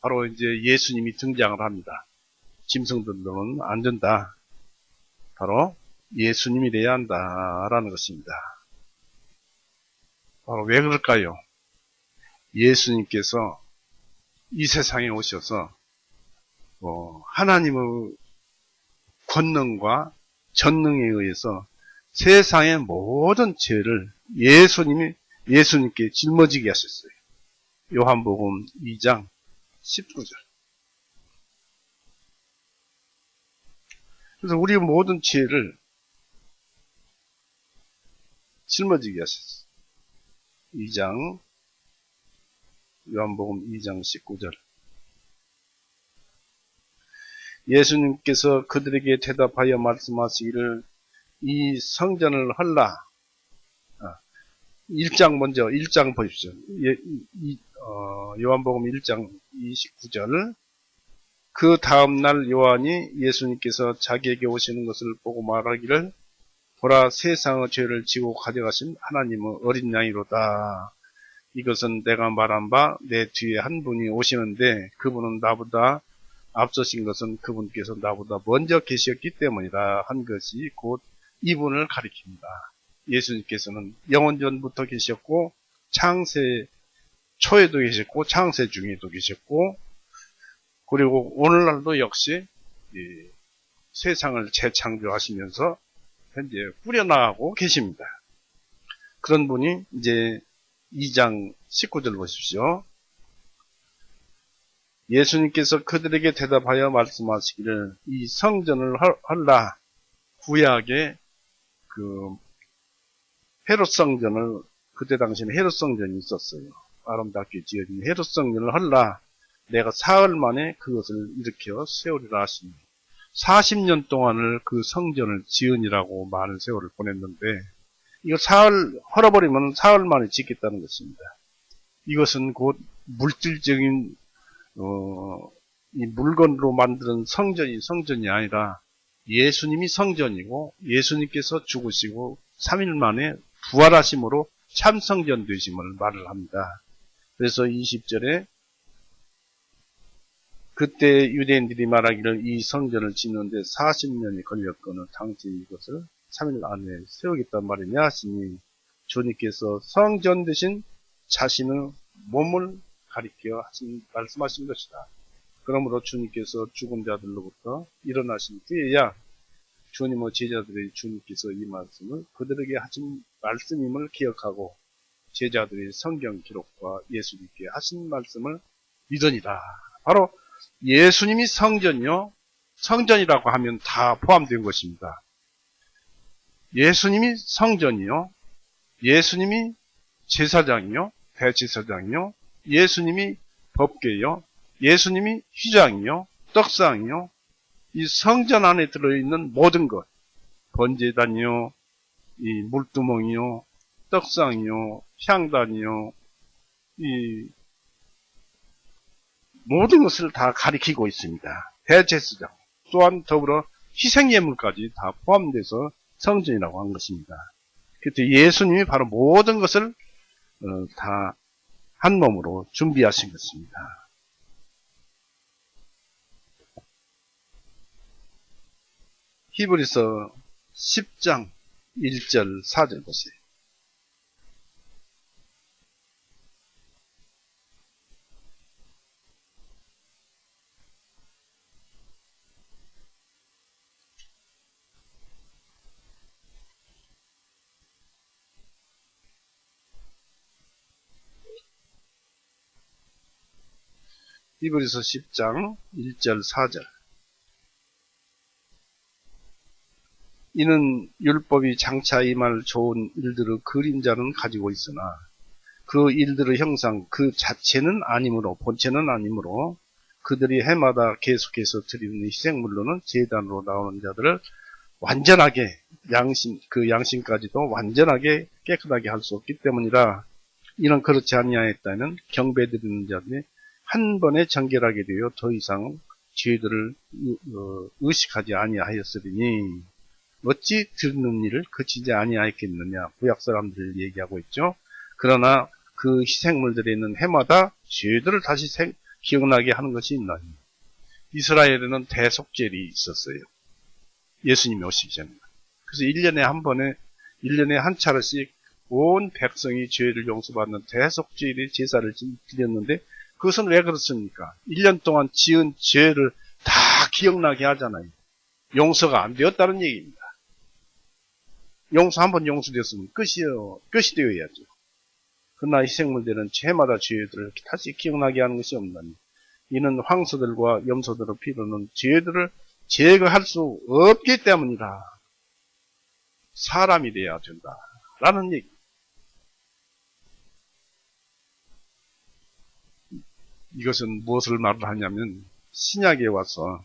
바로 이제 예수님이 등장을 합니다. 짐승들은 안 된다. 바로 예수님이 돼야 한다라는 것입니다. 바로 왜 그럴까요? 예수님께서 이 세상에 오셔서 하나님의 권능과 전능에 의해서 세상의 모든 죄를 예수님께 짊어지게 하셨어요. 요한복음 2장 19절. 그래서 우리 모든 죄를 짊어지게 하셨어요. 요한복음 2장 19절. 예수님께서 그들에게 대답하여 말씀하시기를 이 성전을 헐라. 1장 보십시오. 요한복음 1장 29절. 그 다음날 요한이 예수님께서 자기에게 오시는 것을 보고 말하기를 보라 세상의 죄를 지고 가져가신 하나님의 어린 양이로다. 이것은 내가 말한 바 내 뒤에 한 분이 오시는데 그분은 나보다 앞서신 것은 그분께서 나보다 먼저 계셨기 때문이라 한 것이 곧 이분을 가리킵니다. 예수님께서는 영원전부터 계셨고 창세 초에도 계셨고 창세 중에도 계셨고 그리고 오늘날도 역시 세상을 재창조하시면서 현재 꾸려나가고 계십니다. 그런 분이 이제 2장 19절 보십시오. 예수님께서 그들에게 대답하여 말씀하시기를 이 성전을 헐라. 구약에 그 헤롯 성전을 그때 당시에는 헤롯 성전이 있었어요. 아름답게 지어진 헤롯 성전을 헐라. 내가 사흘 만에 그것을 일으켜 세우리라 하시니 40년 동안을 그 성전을 지으니라고 많은 세월을 보냈는데 이거 사흘 헐어버리면 사흘 만에 짓겠다는 것입니다. 이것은 곧 물질적인 이 물건으로 만드는 성전이 아니라 예수님이 성전이고 예수님께서 죽으시고 3일 만에 부활하심으로 참 성전 되심을 말을 합니다. 그래서 20절에 그때 유대인들이 말하기를 이 성전을 짓는데 40년이 걸렸거늘 당시 이것을 3일 안에 세우겠단 말이냐 하시니 주님께서 성전 대신 자신의 몸을 가리켜 말씀하신 것이다. 그러므로 주님께서 죽은 자들로부터 일어나신 뒤에야 주님의 제자들이 주님께서 이 말씀을 그들에게 하신 말씀임을 기억하고 제자들이 성경 기록과 예수님께 하신 말씀을 믿으니라. 바로 예수님이 성전이라고 하면 다 포함된 것입니다. 예수님이 성전이요, 예수님이 제사장이요, 대제사장이요, 예수님이 법궤요, 예수님이 휘장이요, 떡상이요, 이 성전 안에 들어있는 모든 것, 번제단이요, 이 물두멍이요, 떡상이요, 향단이요, 이 모든 것을 다 가리키고 있습니다. 대제사장 또한 더불어 희생예물까지 다 포함돼서 성전이라고 한 것입니다. 그때 예수님이 바로 모든 것을 다 한 몸으로 준비하신 것입니다. 히브리서 10장 1절 4절 보세요. 히브리서 10장 1절 4절 이는 율법이 장차 임할 좋은 일들의 그림자는 가지고 있으나 그 일들의 형상 그 자체는 아니므로 본체는 아니므로 그들이 해마다 계속해서 드리는 희생물로는 제단으로 나오는 자들을 완전하게 그 양심까지도 완전하게 깨끗하게 할 수 없기 때문이라. 이는 그렇지 아니하였다면 경배드리는 자들이 한 번에 정결하게 되어 더 이상 죄들을 의식하지 아니하였으리니 어찌 듣는 일을 그치지 아니하였겠느냐. 구약 사람들을 얘기하고 있죠. 그러나 그 희생물들에 있는 해마다 죄들을 다시 기억나게 하는 것이 있나니. 이스라엘에는 대속죄일이 있었어요. 예수님이 오시기 전에. 그래서 1년에 한 차례씩 온 백성이 죄를 용서받는 대속죄일의 제사를 드렸는데 그것은 왜 그렇습니까? 1년 동안 지은 죄를 다 기억나게 하잖아요. 용서가 안 되었다는 얘기입니다. 한번 용서되었으면 끝이 되어야죠. 그러나 희생물들은 죄마다 죄들을 다시 기억나게 하는 것이 없나니 이는 황소들과 염소들의 피로는 죄들을 제거할 수 없기 때문이라. 사람이 돼야 된다라는 얘기. 이것은 무엇을 말을 하냐면 신약에 와서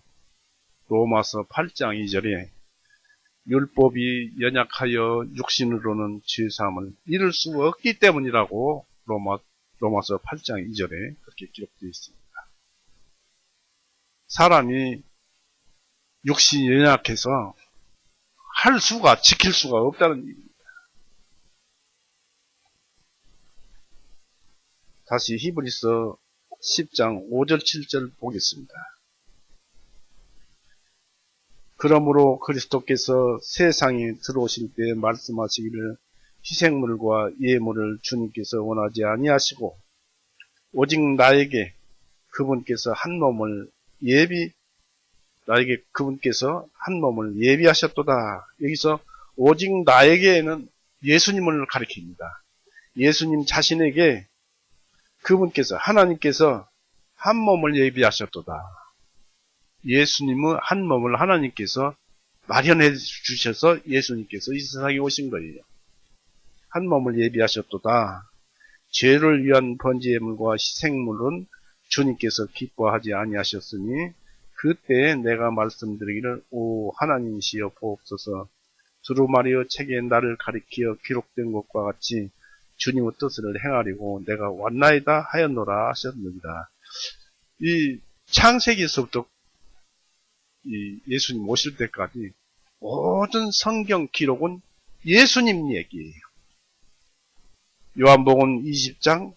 로마서 8장 2절에 율법이 연약하여 육신으로는 죄사함을 이룰 수 없기 때문이라고 로마서 8장 2절에 그렇게 기록되어 있습니다. 사람이 육신이 연약해서 지킬 수가 없다는 얘기입니다. 다시 히브리서 10장 5절 7절 보겠습니다. 그러므로 그리스도께서 세상에 들어오실 때 말씀하시기를 희생물과 예물을 주님께서 원하지 아니하시고 오직 나에게 그분께서 한 몸을 예비하셨도다. 여기서 오직 나에게는 예수님을 가리킵니다. 예수님 자신에게 그분께서 하나님께서 한 몸을 예비하셨도다. 예수님은 한 몸을 하나님께서 마련해 주셔서 예수님께서 이 세상에 오신 거예요. 한 몸을 예비하셨도다. 죄를 위한 번제물과 희생물은 주님께서 기뻐하지 아니하셨으니 그때 내가 말씀드리기를 오 하나님이시여 보옵소서. 두루마리의 책에 나를 가리키어 기록된 것과 같이 주님의 뜻을 행하려고 내가 왔나이다 하였노라 하셨느니라. 이 창세기에서부터 이 예수님 오실 때까지 모든 성경 기록은 예수님 얘기예요. 요한복음 20장,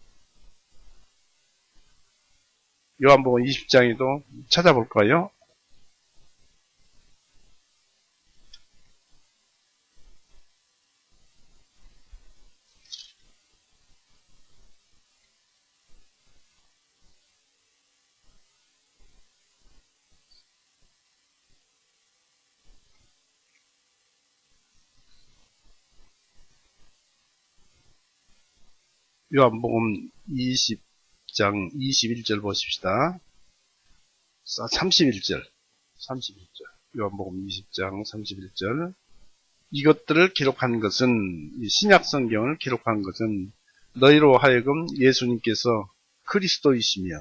요한복음 20장에도 찾아볼까요? 요한복음 20장 21절 보십시다. 31절. 요한복음 20장 31절. 이것들을 기록한 것은, 신약 성경을 기록한 것은 너희로 하여금 예수님께서 그리스도이시며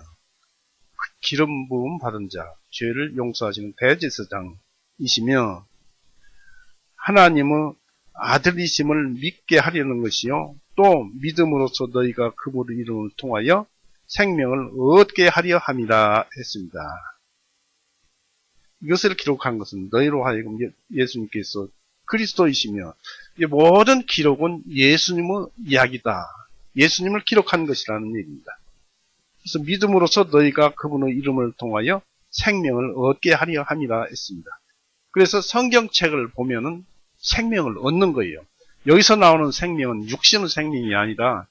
기름 부음 받은 자, 죄를 용서하시는 대제사장이시며 하나님의 아들이심을 믿게 하려는 것이요. 또 믿음으로써 너희가 그분의 이름을 통하여 생명을 얻게 하려 함이라 했습니다. 이것을 기록한 것은 너희로 하여금 예수님께서 그리스도이시며 모든 기록은 예수님의 이야기다. 예수님을 기록한 것이라는 얘기입니다. 그래서 믿음으로써 너희가 그분의 이름을 통하여 생명을 얻게 하려 함이라 했습니다. 그래서 성경책을 보면은 생명을 얻는 거예요. 여기서 나오는 생명은 육신의 생명이 아니라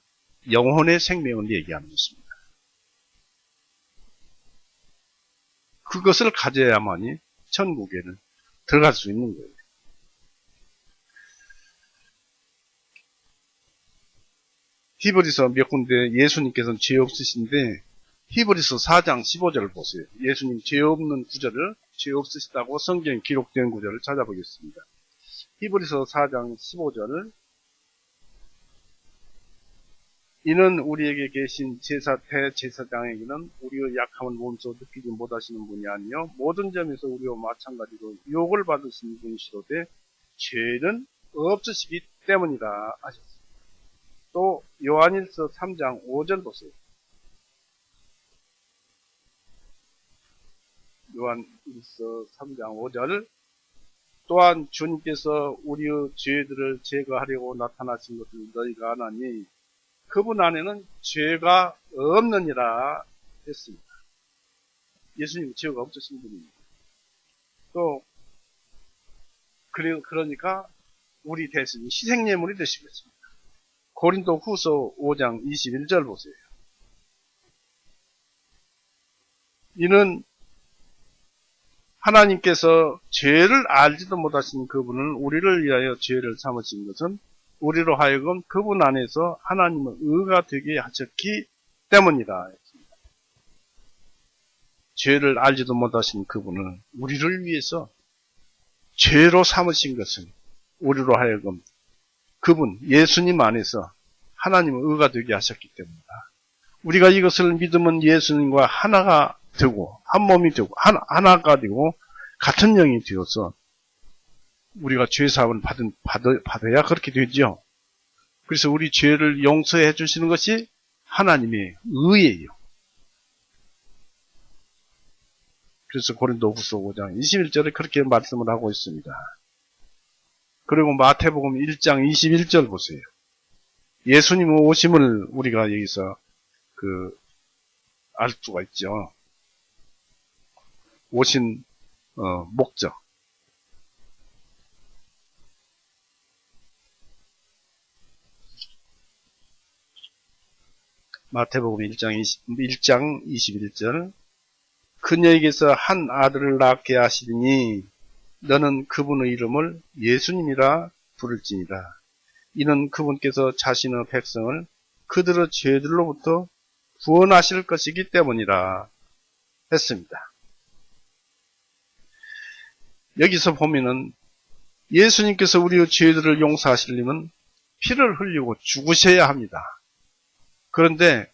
영혼의 생명을 얘기하는 것입니다. 그것을 가져야만이 천국에는 들어갈 수 있는 거예요. 히브리서 몇 군데 예수님께서는 죄 없으신데 히브리서 4장 15절을 보세요. 예수님 죄 없는 구절을 죄 없으시다고 성경에 기록된 구절을 찾아보겠습니다. 히브리서 4장 15절 이는 우리에게 계신 대제사장에게는 우리의 약함을 몸소 느끼지 못하시는 분이 아니요 모든 점에서 우리와 마찬가지로 욕을 받으신 분이시로되 죄는 없으시기 때문이다 하셨습니다. 또 요한일서 3장 5절 보세요. 요한일서 3장 5절 또한 주님께서 우리의 죄들을 제거하려고 나타나신 것을 너희가 아나니 그분 안에는 죄가 없느니라 했습니다. 예수님은 죄가 없으신 분입니다. 또 그러니까 우리 대신 희생예물이 되시겠습니다. 고린도 후서 5장 21절 보세요. 이는 하나님께서 죄를 알지도 못하신 그분을 우리를 위하여 죄를 삼으신 것은 우리로 하여금 그분 안에서 하나님의 의가 되게 하셨기 때문이다. 죄를 알지도 못하신 그분을 우리를 위해서 죄로 삼으신 것은 우리로 하여금 그분 예수님 안에서 하나님의 의가 되게 하셨기 때문이다. 우리가 이것을 믿으면 예수님과 하나가 되고 한 몸이 되고 하나가 되고 같은 영이 되어서 우리가 죄사함을 받아야 그렇게 되죠. 그래서 우리 죄를 용서해 주시는 것이 하나님의 의예요. 그래서 고린도후서 5장 21절에 그렇게 말씀을 하고 있습니다. 그리고 마태복음 1장 21절 보세요. 예수님의 오심을 우리가 여기서 알 수가 있죠. 오신 목적. 마태복음 1장 21절 그녀에게서 한 아들을 낳게 하시니 너는 그분의 이름을 예수님이라 부를지니라. 이는 그분께서 자신의 백성을 그들의 죄들로부터 구원하실 것이기 때문이라 했습니다. 여기서 보면은 예수님께서 우리의 죄들을 용서하시려면 피를 흘리고 죽으셔야 합니다. 그런데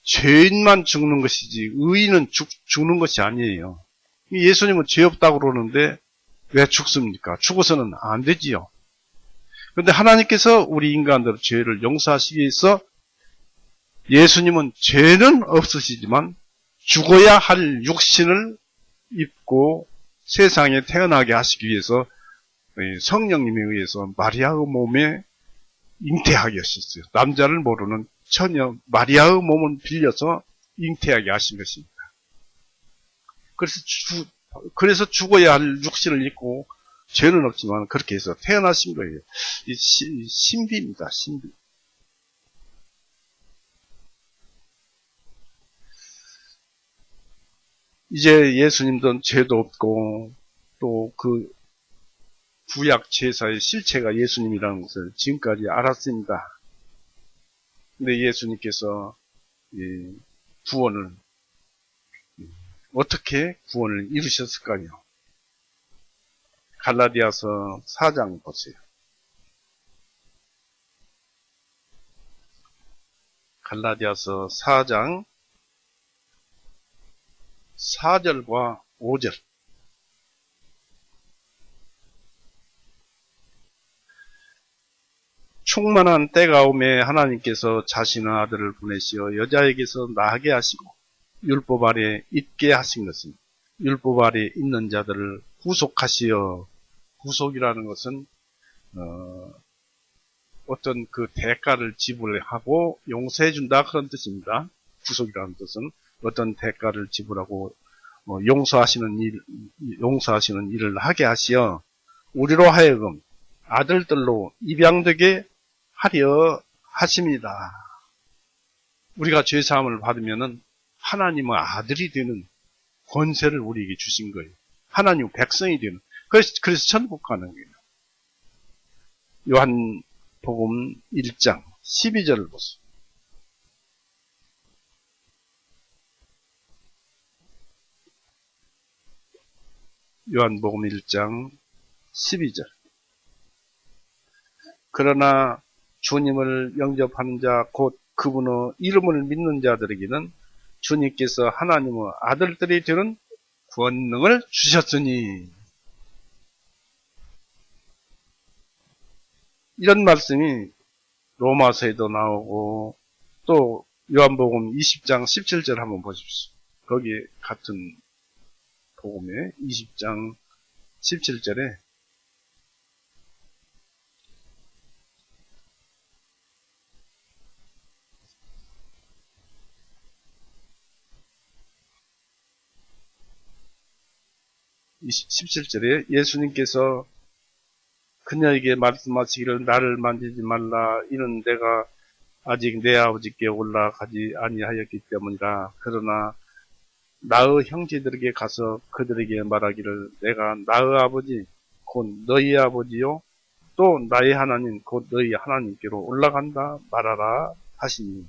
죄인만 죽는 것이지 의인은 죽는 것이 아니에요. 예수님은 죄 없다고 그러는데 왜 죽습니까? 죽어서는 안 되지요. 그런데 하나님께서 우리 인간들의 죄를 용서하시기 위해서 예수님은 죄는 없으시지만 죽어야 할 육신을 입고 세상에 태어나게 하시기 위해서 성령님에 의해서 마리아의 몸에 잉태하게 하셨어요. 남자를 모르는 처녀 마리아의 몸을 빌려서 잉태하게 하신 것입니다. 그래서 죽어야 할 육신을 입고 죄는 없지만 그렇게 해서 태어나신 거예요. 이 신비입니다. 신비. 이제 예수님도 죄도 없고 또 그 구약 제사의 실체가 예수님이라는 것을 지금까지 알았습니다. 근데 예수님께서 구원을 어떻게 구원을 이루셨을까요? 갈라디아서 4장 보세요. 갈라디아서 4장 4절과 5절. 충만한 때가 오매 하나님께서 자신의 아들을 보내시어 여자에게서 나게 하시고 율법 아래 있게 하신 것은 율법 아래 있는 자들을 구속하시어, 구속이라는 것은 어떤 그 대가를 지불하고 용서해 준다 그런 뜻입니다. 구속이라는 뜻은 어떤 대가를 지불하고 용서하시는 일을 하게 하시어 우리로 하여금 아들들로 입양되게 하려 하십니다. 우리가 죄사함을 받으면은 하나님의 아들이 되는 권세를 우리에게 주신 거예요. 하나님의 백성이 되는. 그래서 천국 가는 거예요. 요한복음 1장 12절을 보세요. 요한복음 1장 12절. 그러나 주님을 영접하는 자, 곧 그분의 이름을 믿는 자들에게는 주님께서 하나님의 아들들이 되는 권능을 주셨으니. 이런 말씀이 로마서에도 나오고 또 요한복음 20장 17절 한번 보십시오. 거기에 같은 복음에 20장 17절에 이 17절에 예수님께서 그녀에게 말씀하시기를 나를 만지지 말라. 이는 내가 아직 내 아버지께 올라가지 아니하였기 때문이라. 그러나 나의 형제들에게 가서 그들에게 말하기를 내가 나의 아버지 곧 너희 아버지요 또 나의 하나님 곧 너희 하나님께로 올라간다 말하라 하시니.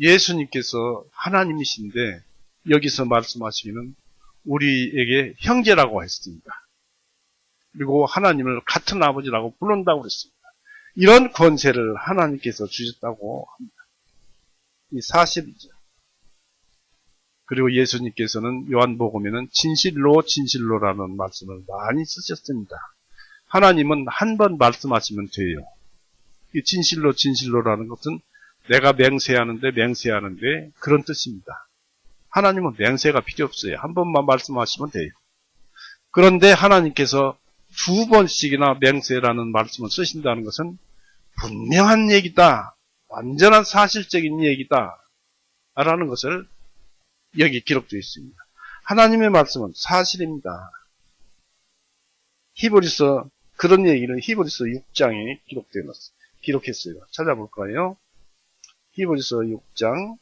예수님께서 하나님이신데 여기서 말씀하시기는 우리에게 형제라고 했습니다. 그리고 하나님을 같은 아버지라고 부른다고 그랬습니다. 이런 권세를 하나님께서 주셨다고 합니다. 이 사실이죠. 그리고 예수님께서는 요한복음에는 진실로 진실로라는 말씀을 많이 쓰셨습니다. 하나님은 한 번 말씀하시면 돼요. 이 진실로 진실로라는 것은 내가 맹세하는데 그런 뜻입니다. 하나님은 맹세가 필요 없어요. 한 번만 말씀하시면 돼요. 그런데 하나님께서 두 번씩이나 맹세라는 말씀을 쓰신다는 것은 분명한 얘기다. 완전한 사실적인 얘기다. 라는 것을 여기 기록되어 있습니다. 하나님의 말씀은 사실입니다. 히브리서 그런 얘기를 히브리서 6장에 기록했어요. 찾아볼까요? 히브리서 6장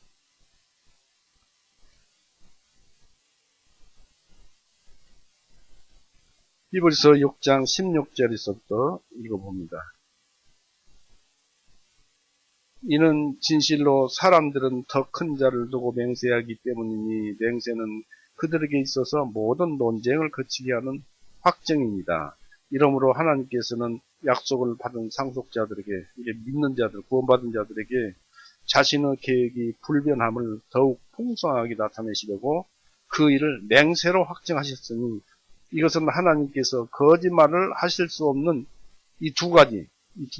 16절에서부터 읽어봅니다. 이는 진실로 사람들은 더 큰 자를 두고 맹세하기 때문이니 맹세는 그들에게 있어서 모든 논쟁을 거치게 하는 확정입니다. 이러므로 하나님께서는 약속을 받은 상속자들에게, 이게 믿는 자들, 구원받은 자들에게 자신의 계획이 불변함을 더욱 풍성하게 나타내시려고 그 일을 맹세로 확정하셨으니 이것은 하나님께서 거짓말을 하실 수 없는 이 두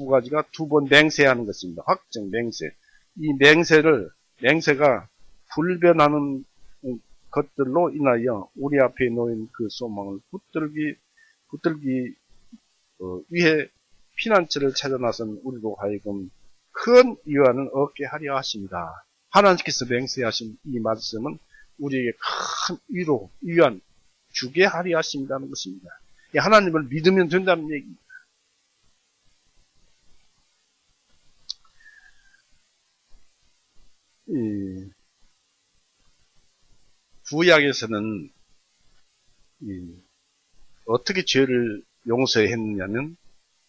가지가 두 번 맹세하는 것입니다. 확정, 맹세. 이 맹세가 불변하는 것들로 인하여 우리 앞에 놓인 그 소망을 붙들기 위해 피난처를 찾아 나선 우리로 하여금 큰 위안을 얻게 하려 하십니다. 하나님께서 맹세하신 이 말씀은 우리에게 큰 위안 주게 하려 하신다는 것입니다. 하나님을 믿으면 된다는 얘기입니다. 구약에서는 어떻게 죄를 용서했느냐면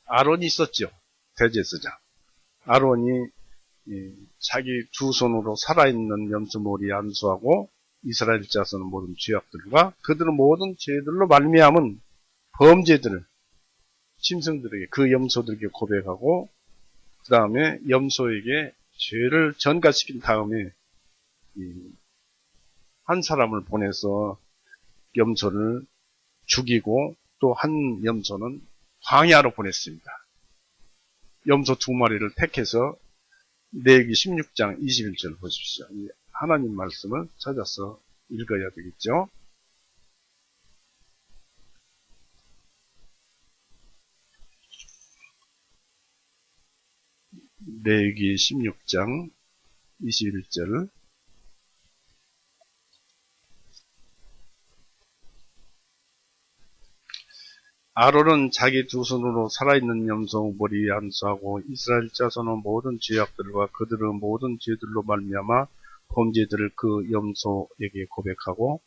아론이 있었죠. 대제사장. 아론이 자기 두 손으로 살아있는 염소머리 안수하고 이스라엘 자손의 모든 죄악들과 그들의 모든 죄들로 말미암은 범죄들을 짐승들에게, 그 염소들에게 고백하고 그 다음에 염소에게 죄를 전가시킨 다음에 한 사람을 보내서 염소를 죽이고 또 한 염소는 광야로 보냈습니다. 염소 두 마리를 택해서 레위기 16장 21절 보십시오. 하나님 말씀을 찾아서 읽어야 되겠죠. 레위기 16장 21절. 아론은 자기 두 손으로 살아있는 염소 머리에 안수하고 이스라엘 자손의 모든 죄악들과 그들의 모든 죄들로 말미암아 범죄들을 그 염소에게 고백하고,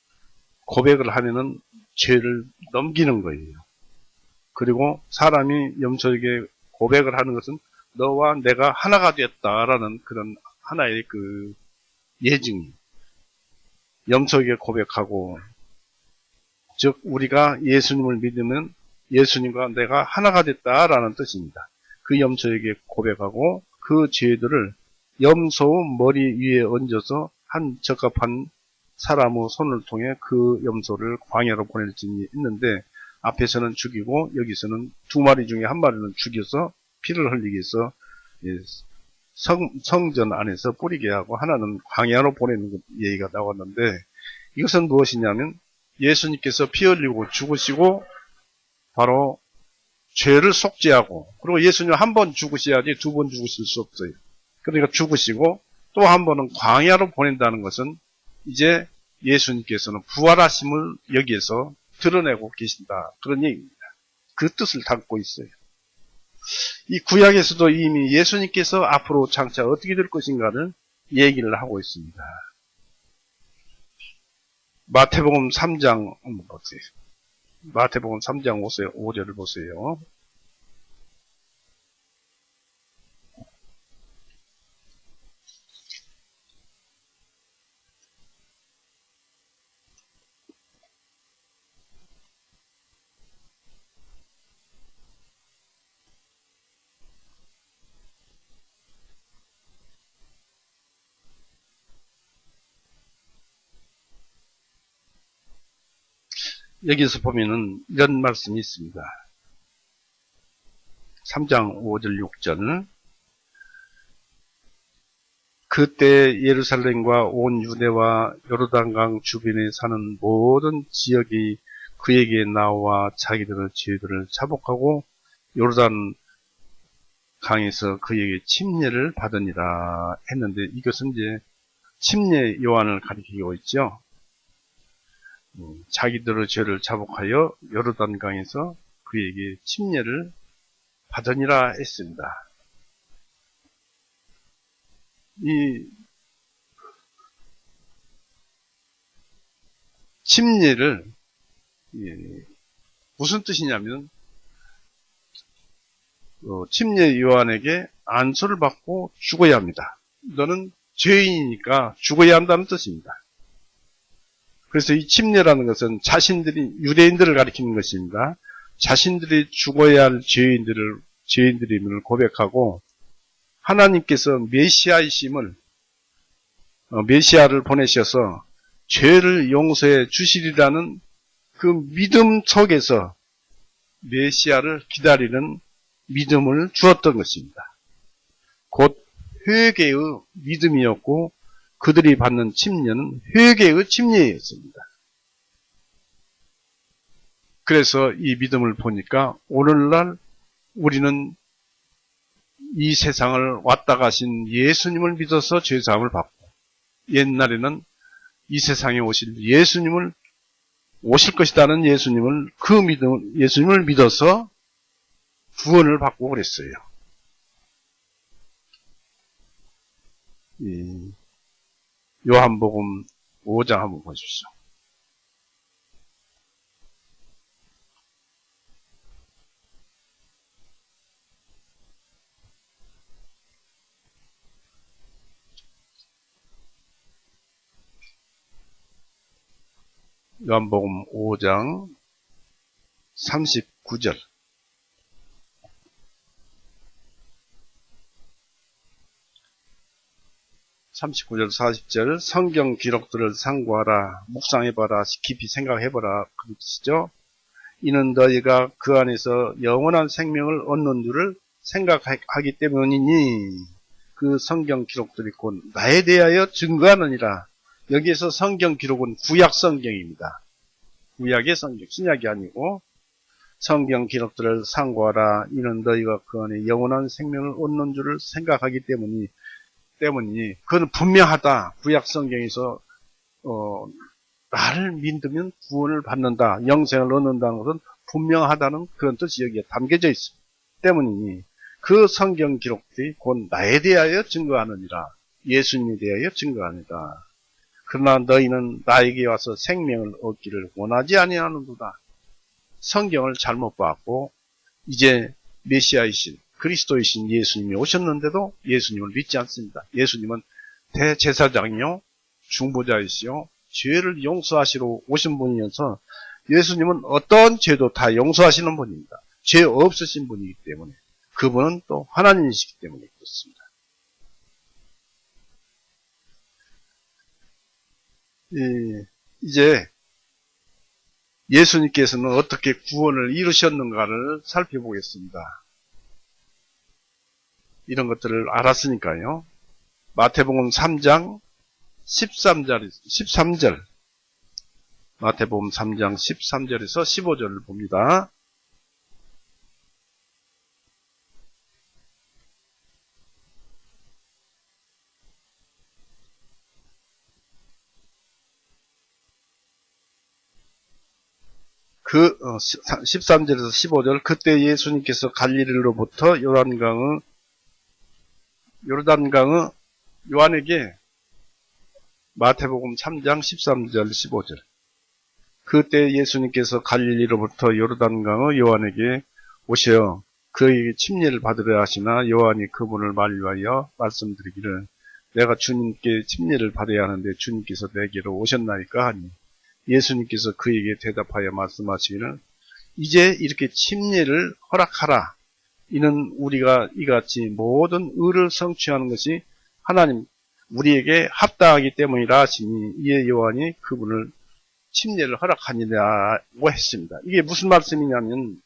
고백을 하면은 죄를 넘기는 거예요. 그리고 사람이 염소에게 고백을 하는 것은 너와 내가 하나가 됐다라는 그런 하나의 그 예증이, 염소에게 고백하고, 즉 우리가 예수님을 믿으면 예수님과 내가 하나가 됐다라는 뜻입니다. 그 염소에게 고백하고 그 죄들을 염소 머리 위에 얹어서 한 적합한 사람의 손을 통해 그 염소를 광야로 보낼지 있는데, 앞에서는 죽이고 여기서는 두 마리 중에 한 마리는 죽여서 피를 흘리기 위해서 성전 안에서 뿌리게 하고 하나는 광야로 보내는 얘기가 나왔는데, 이것은 무엇이냐면 예수님께서 피 흘리고 죽으시고 바로 죄를 속죄하고, 그리고 예수님 한 번 죽으셔야지 두 번 죽으실 수 없어요. 그러니까 죽으시고 또 한 번은 광야로 보낸다는 것은 이제 예수님께서는 부활하심을 여기에서 드러내고 계신다, 그런 얘기입니다. 그 뜻을 담고 있어요. 이 구약에서도 이미 예수님께서 앞으로 장차 어떻게 될 것인가를 얘기를 하고 있습니다. 마태복음 3장 한번 보세요. 마태복음 3장 5절을 보세요. 여기서 보면은 이런 말씀이 있습니다. 3장 5절 6절. 그때 예루살렘과 온 유대와 요르단강 주변에 사는 모든 지역이 그에게 나와 자기들의 죄들을 자복하고 요르단 강에서 그에게 침례를 받으니라 했는데, 이것은 이제 침례 요한을 가리키고 있죠. 자기들의 죄를 자복하여 요르단 강에서 그에게 침례를 받으니라 했습니다. 이 침례를 무슨 뜻이냐면 침례 요한에게 안수를 받고 죽어야 합니다. 너는 죄인이니까 죽어야 한다는 뜻입니다. 그래서 이 침례라는 것은 자신들이 유대인들을 가리키는 것입니다. 자신들이 죽어야 할 죄인들임을 고백하고 하나님께서 메시아를 보내셔서 죄를 용서해 주시리라는 그 믿음 속에서 메시아를 기다리는 믿음을 주었던 것입니다. 곧 회개의 믿음이었고 그들이 받는 침례는 회개의 침례였습니다. 그래서 이 믿음을 보니까 오늘날 우리는 이 세상을 왔다 가신 예수님을 믿어서 죄사함을 받고 옛날에는 이 세상에 오실 것이다는 예수님을 믿어서 구원을 받고 그랬어요. 요한복음 5장 한번 보십시오. 요한복음 5장 39절. (39절) 40절 성경 기록들을 상고하라 묵상해봐라 깊이 생각해봐라 그 뜻이죠. 이는 너희가 그 안에서 영원한 생명을 얻는 줄을 생각하기 때문이니 그 성경 기록들이 곧 나에 대하여 증거하느니라. 여기에서 성경 기록은 구약 성경입니다. 구약의 성경, 신약이 아니고 성경 기록들을 상고하라. 이는 너희가 그 안에 영원한 생명을 얻는 줄을 생각하기 때문이니 그건 분명하다. 구약 성경에서 나를 믿으면 구원을 받는다. 영생을 얻는다는 것은 분명하다는 그런 뜻이 여기에 담겨져 있습니다. 때문이니 그 성경 기록들이 곧 나에 대하여 증거하느니라. 예수님에 대하여 증거하느니라. 그러나 너희는 나에게 와서 생명을 얻기를 원하지 아니하는도다. 성경을 잘못 봤고 이제 메시아이신 그리스도이신 예수님이 오셨는데도 예수님을 믿지 않습니다. 예수님은 대제사장이요 중보자이시요 죄를 용서하시러 오신 분이어서 예수님은 어떤 죄도 다 용서하시는 분입니다. 죄 없으신 분이기 때문에 그분은 또 하나님이시기 때문에 그렇습니다. 이제 예수님께서는 어떻게 구원을 이루셨는가를 살펴보겠습니다. 이런 것들을 알았으니까요. 마태복음 3장 13절 마태복음 3장 13절에서 15절을 봅니다. 그 13절에서 15절 그때 예수님께서 갈릴리로부터 요르단강의 요한에게 마태복음 3장 13절 15절 그때 예수님께서 갈릴리로부터 요르단강의 요한에게 오셔 그에게 침례를 받으려 하시나 요한이 그분을 만류하여 말씀드리기를 내가 주님께 침례를 받아야 하는데 주님께서 내게로 오셨나이까 하니 예수님께서 그에게 대답하여 말씀하시기를 이제 이렇게 침례를 허락하라. 이는 우리가 이같이 모든 의를 성취하는 것이 하나님 우리에게 합당하기 때문이라 하시니 이에 요한이 그분을 침례를 허락하니라고 했습니다. 이게 무슨 말씀이냐면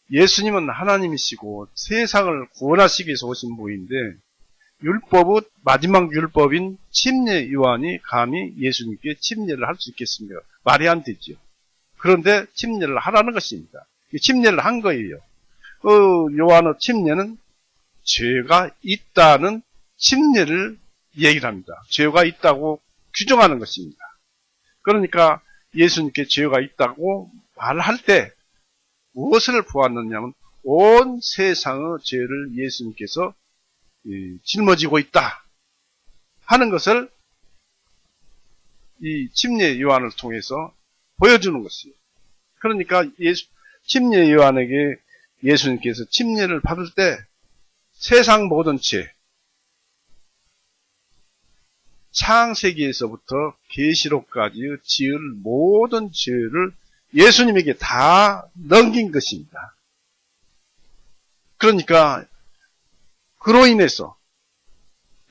예수님은 하나님이시고 세상을 구원하시기 위해서 오신 분인데 율법의 마지막 율법인 침례 요한이 감히 예수님께 침례를 할 수 있겠습니까? 말이 안 되죠. 그런데 침례를 하라는 것입니다. 침례를 한 거예요. 요한의 침례는 죄가 있다는 침례를 얘기를 합니다. 죄가 있다고 규정하는 것입니다. 그러니까 예수님께 죄가 있다고 말할 때 무엇을 보았느냐면 온 세상의 죄를 예수님께서 짊어지고 있다 하는 것을 이 침례 요한을 통해서 보여주는 것이에요. 그러니까 침례 요한에게 예수님께서 침례를 받을 때 세상 모든 죄, 창세기에서부터 계시록까지 지을 모든 죄를 예수님에게 다 넘긴 것입니다. 그러니까 그로 인해서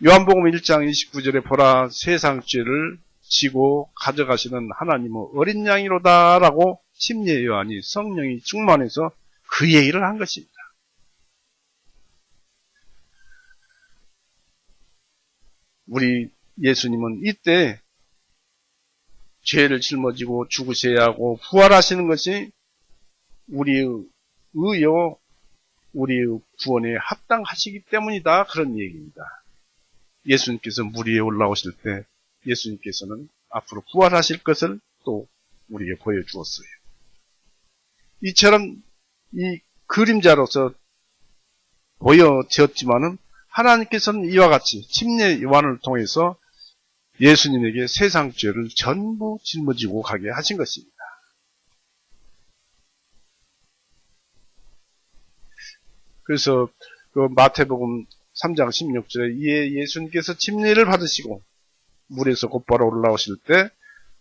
요한복음 1장 29절에 보라 세상 죄를 지고 가져가시는 하나님의 어린 양이로다 라고 침례 요한이 성령이 충만해서 그 얘기를 한 것입니다. 우리 예수님은 이때 죄를 짊어지고 죽으셔야 하고 부활하시는 것이 우리의 의요, 우리의 구원에 합당하시기 때문이다 그런 얘기입니다. 예수님께서 물 위에 올라오실 때 예수님께서는 앞으로 부활하실 것을 또 우리에게 보여주었어요. 이처럼 이 그림자로서 보여졌지만은 하나님께서는 이와 같이 침례 요한을 통해서 예수님에게 세상 죄를 전부 짊어지고 가게 하신 것입니다. 그래서 그 마태복음 3장 16절에 이에 예수님께서 침례를 받으시고 물에서 곧바로 올라오실 때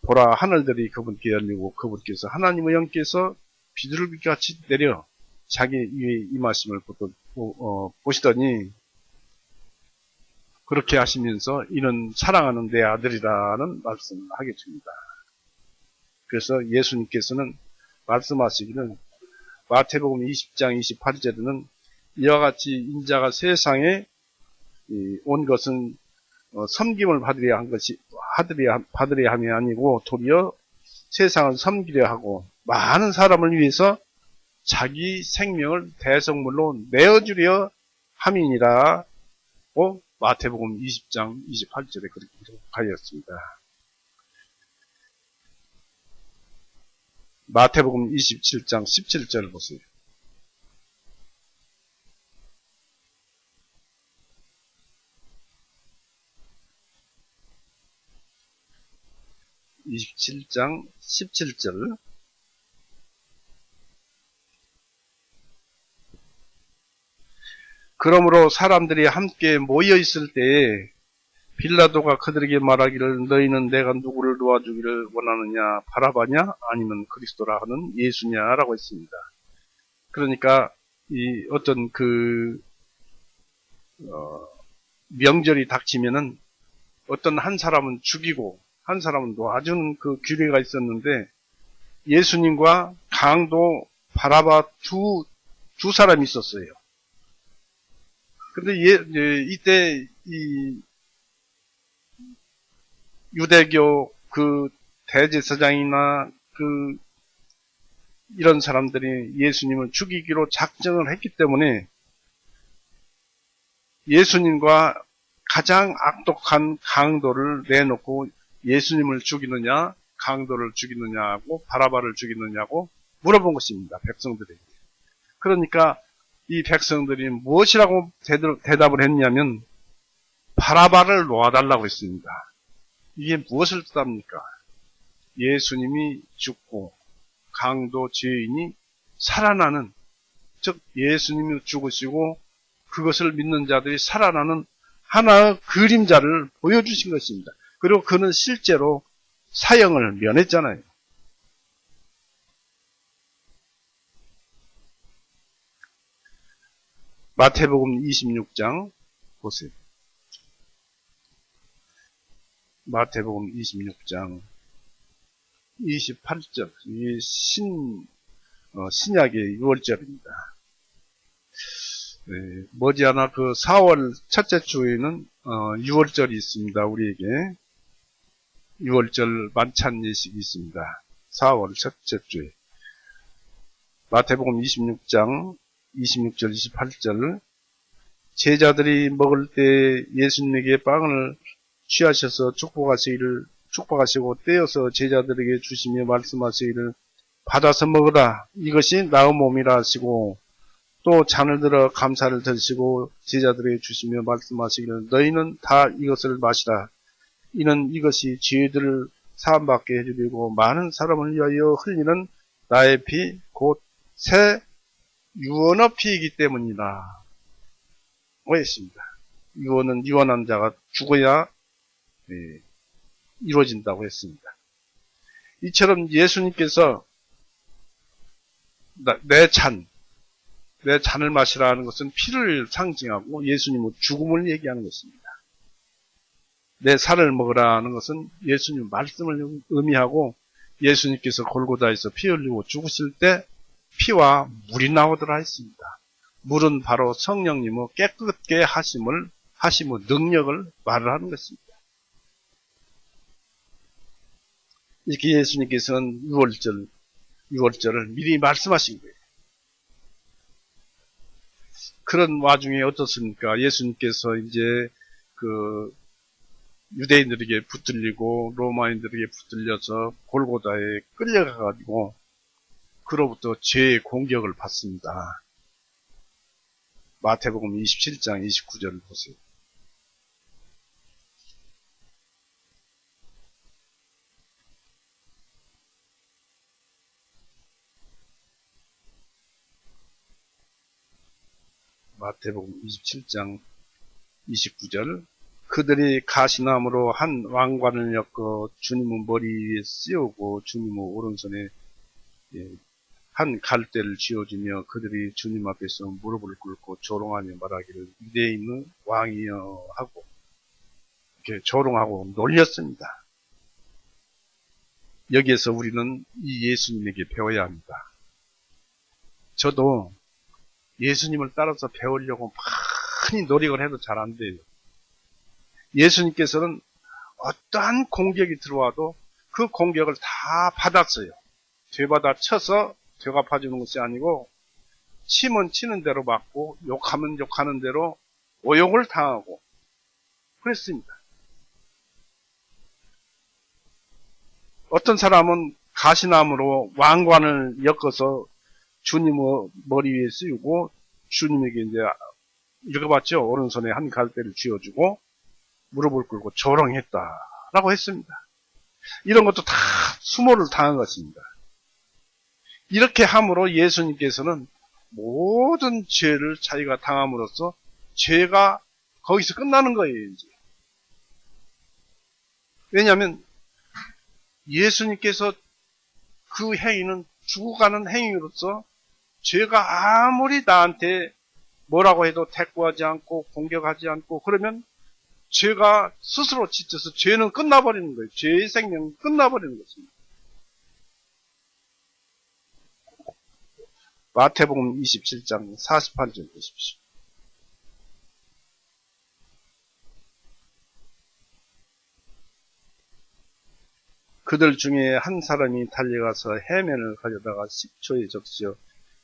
보라 하늘들이 그분께 열리고 그분께서 하나님의 영께서 비둘기같이 내려 자기 위에 임하심을 보시더니 그렇게 하시면서 이는 사랑하는 내 아들이라는 말씀을 하게 됩니다. 그래서 예수님께서는 말씀하시기는 마태복음 20장 28절에는 이와 같이 인자가 세상에 온 것은 섬김을 받으려 함이 아니고 도리어 세상을 섬기려 하고 많은 사람을 위해서 자기 생명을 대성물로 내어주려 함이니라고 마태복음 20장 28절에 그렇게 기록하였습니다. 마태복음 27장 17절을 보세요. 27장 17절 그러므로 사람들이 함께 모여 있을 때에 빌라도가 그들에게 말하기를 너희는 내가 누구를 도와주기를 원하느냐 바라바냐 아니면 그리스도라 하는 예수냐라고 했습니다. 그러니까 이 어떤 명절이 닥치면은 어떤 한 사람은 죽이고 한 사람은 놔주는 그 규례가 있었는데 예수님과 강도 바라바 두 사람이 있었어요. 그런데 이때 이 유대교 그 대제사장이나 이런 사람들이 예수님을 죽이기로 작정을 했기 때문에 예수님과 가장 악독한 강도를 내놓고 예수님을 죽이느냐 강도를 죽이느냐고 바라바를 죽이느냐고 물어본 것입니다. 백성들에게. 그러니까 이 백성들이 무엇이라고 대답을 했냐면 바라바를 놓아달라고 했습니다. 이게 무엇을 뜻합니까? 예수님이 죽고 강도 죄인이 살아나는, 즉 예수님이 죽으시고 그것을 믿는 자들이 살아나는 하나의 그림자를 보여주신 것입니다. 그리고 그는 실제로 사형을 면했잖아요. 마태복음 26장 보세요. 마태복음 26장 28절 이게 신약의 6월절입니다. 네, 머지않아 그 4월 첫째 주에는 6월절이 있습니다. 우리에게 6월절 만찬 예식이 있습니다. 4월 첫째 주에 마태복음 26장 26절 28절 제자들이 먹을 때 예수님에게 빵을 취하셔서 축복하시고 떼어서 제자들에게 주시며 말씀하시기를 받아서 먹으라 이것이 나의 몸이라 하시고 또 잔을 들어 감사를 드시고 제자들에게 주시며 말씀하시기를 너희는 다 이것을 마시라 이는 이것이 죄들을 사함받게 해주리고 많은 사람을 위하여 흘리는 나의 피 곧 새 유언의 피이기 때문이다. 했습니다. 유언한 자가 죽어야 이루어진다고 했습니다. 이처럼 예수님께서 내 잔을 마시라 하는 것은 피를 상징하고 예수님은 죽음을 얘기하는 것입니다. 내 살을 먹으라 하는 것은 예수님 말씀을 의미하고 예수님께서 골고다에서 피 흘리고 죽으실 때 피와 물이 나오더라 했습니다. 물은 바로 성령님의 깨끗게 하심의 능력을 말을 하는 것입니다. 이렇게 예수님께서는 6월절을 미리 말씀하신 거예요. 그런 와중에 어떻습니까? 예수님께서 이제 유대인들에게 붙들리고 로마인들에게 붙들려서 골고다에 끌려가가지고 그로부터 죄의 공격을 받습니다. 마태복음 27장 29절을 보세요. 마태복음 27장 29절 그들이 가시나무로 한 왕관을 엮어 주님의 머리 위에 씌우고 주님의 오른손에 한 갈대를 쥐어주며 그들이 주님 앞에서 무릎을 꿇고 조롱하며 말하기를 유대인의 왕이여 하고 이렇게 조롱하고 놀렸습니다. 여기에서 우리는 이 예수님에게 배워야 합니다. 저도 예수님을 따라서 배우려고 많이 노력을 해도 잘 안 돼요. 예수님께서는 어떠한 공격이 들어와도 그 공격을 다 받았어요. 되받아 쳐서 되갚아주는 것이 아니고 치면 치는 대로 맞고 욕하면 욕하는 대로 오욕을 당하고 그랬습니다. 어떤 사람은 가시나무로 왕관을 엮어서 주님의 머리 위에 씌우고 주님에게 이제 읽어봤죠. 오른손에 한 갈대를 쥐어주고 무릎을 꿇고 조롱했다라고 했습니다. 이런 것도 다 수모를 당한 것입니다. 이렇게 함으로 예수님께서는 모든 죄를 자기가 당함으로써 죄가 거기서 끝나는 거예요. 이제. 왜냐하면 예수님께서 그 행위는 죽어가는 행위로서 죄가 아무리 나한테 뭐라고 해도 대꾸하지 않고 공격하지 않고 그러면 죄가 스스로 지쳐서 죄는 끝나버리는 거예요. 죄의 생명은 끝나버리는 것입니다. 마태복음 27장 48절 보십시오. 그들 중에 한 사람이 달려가서 해면을 가져다가 식초에 적시어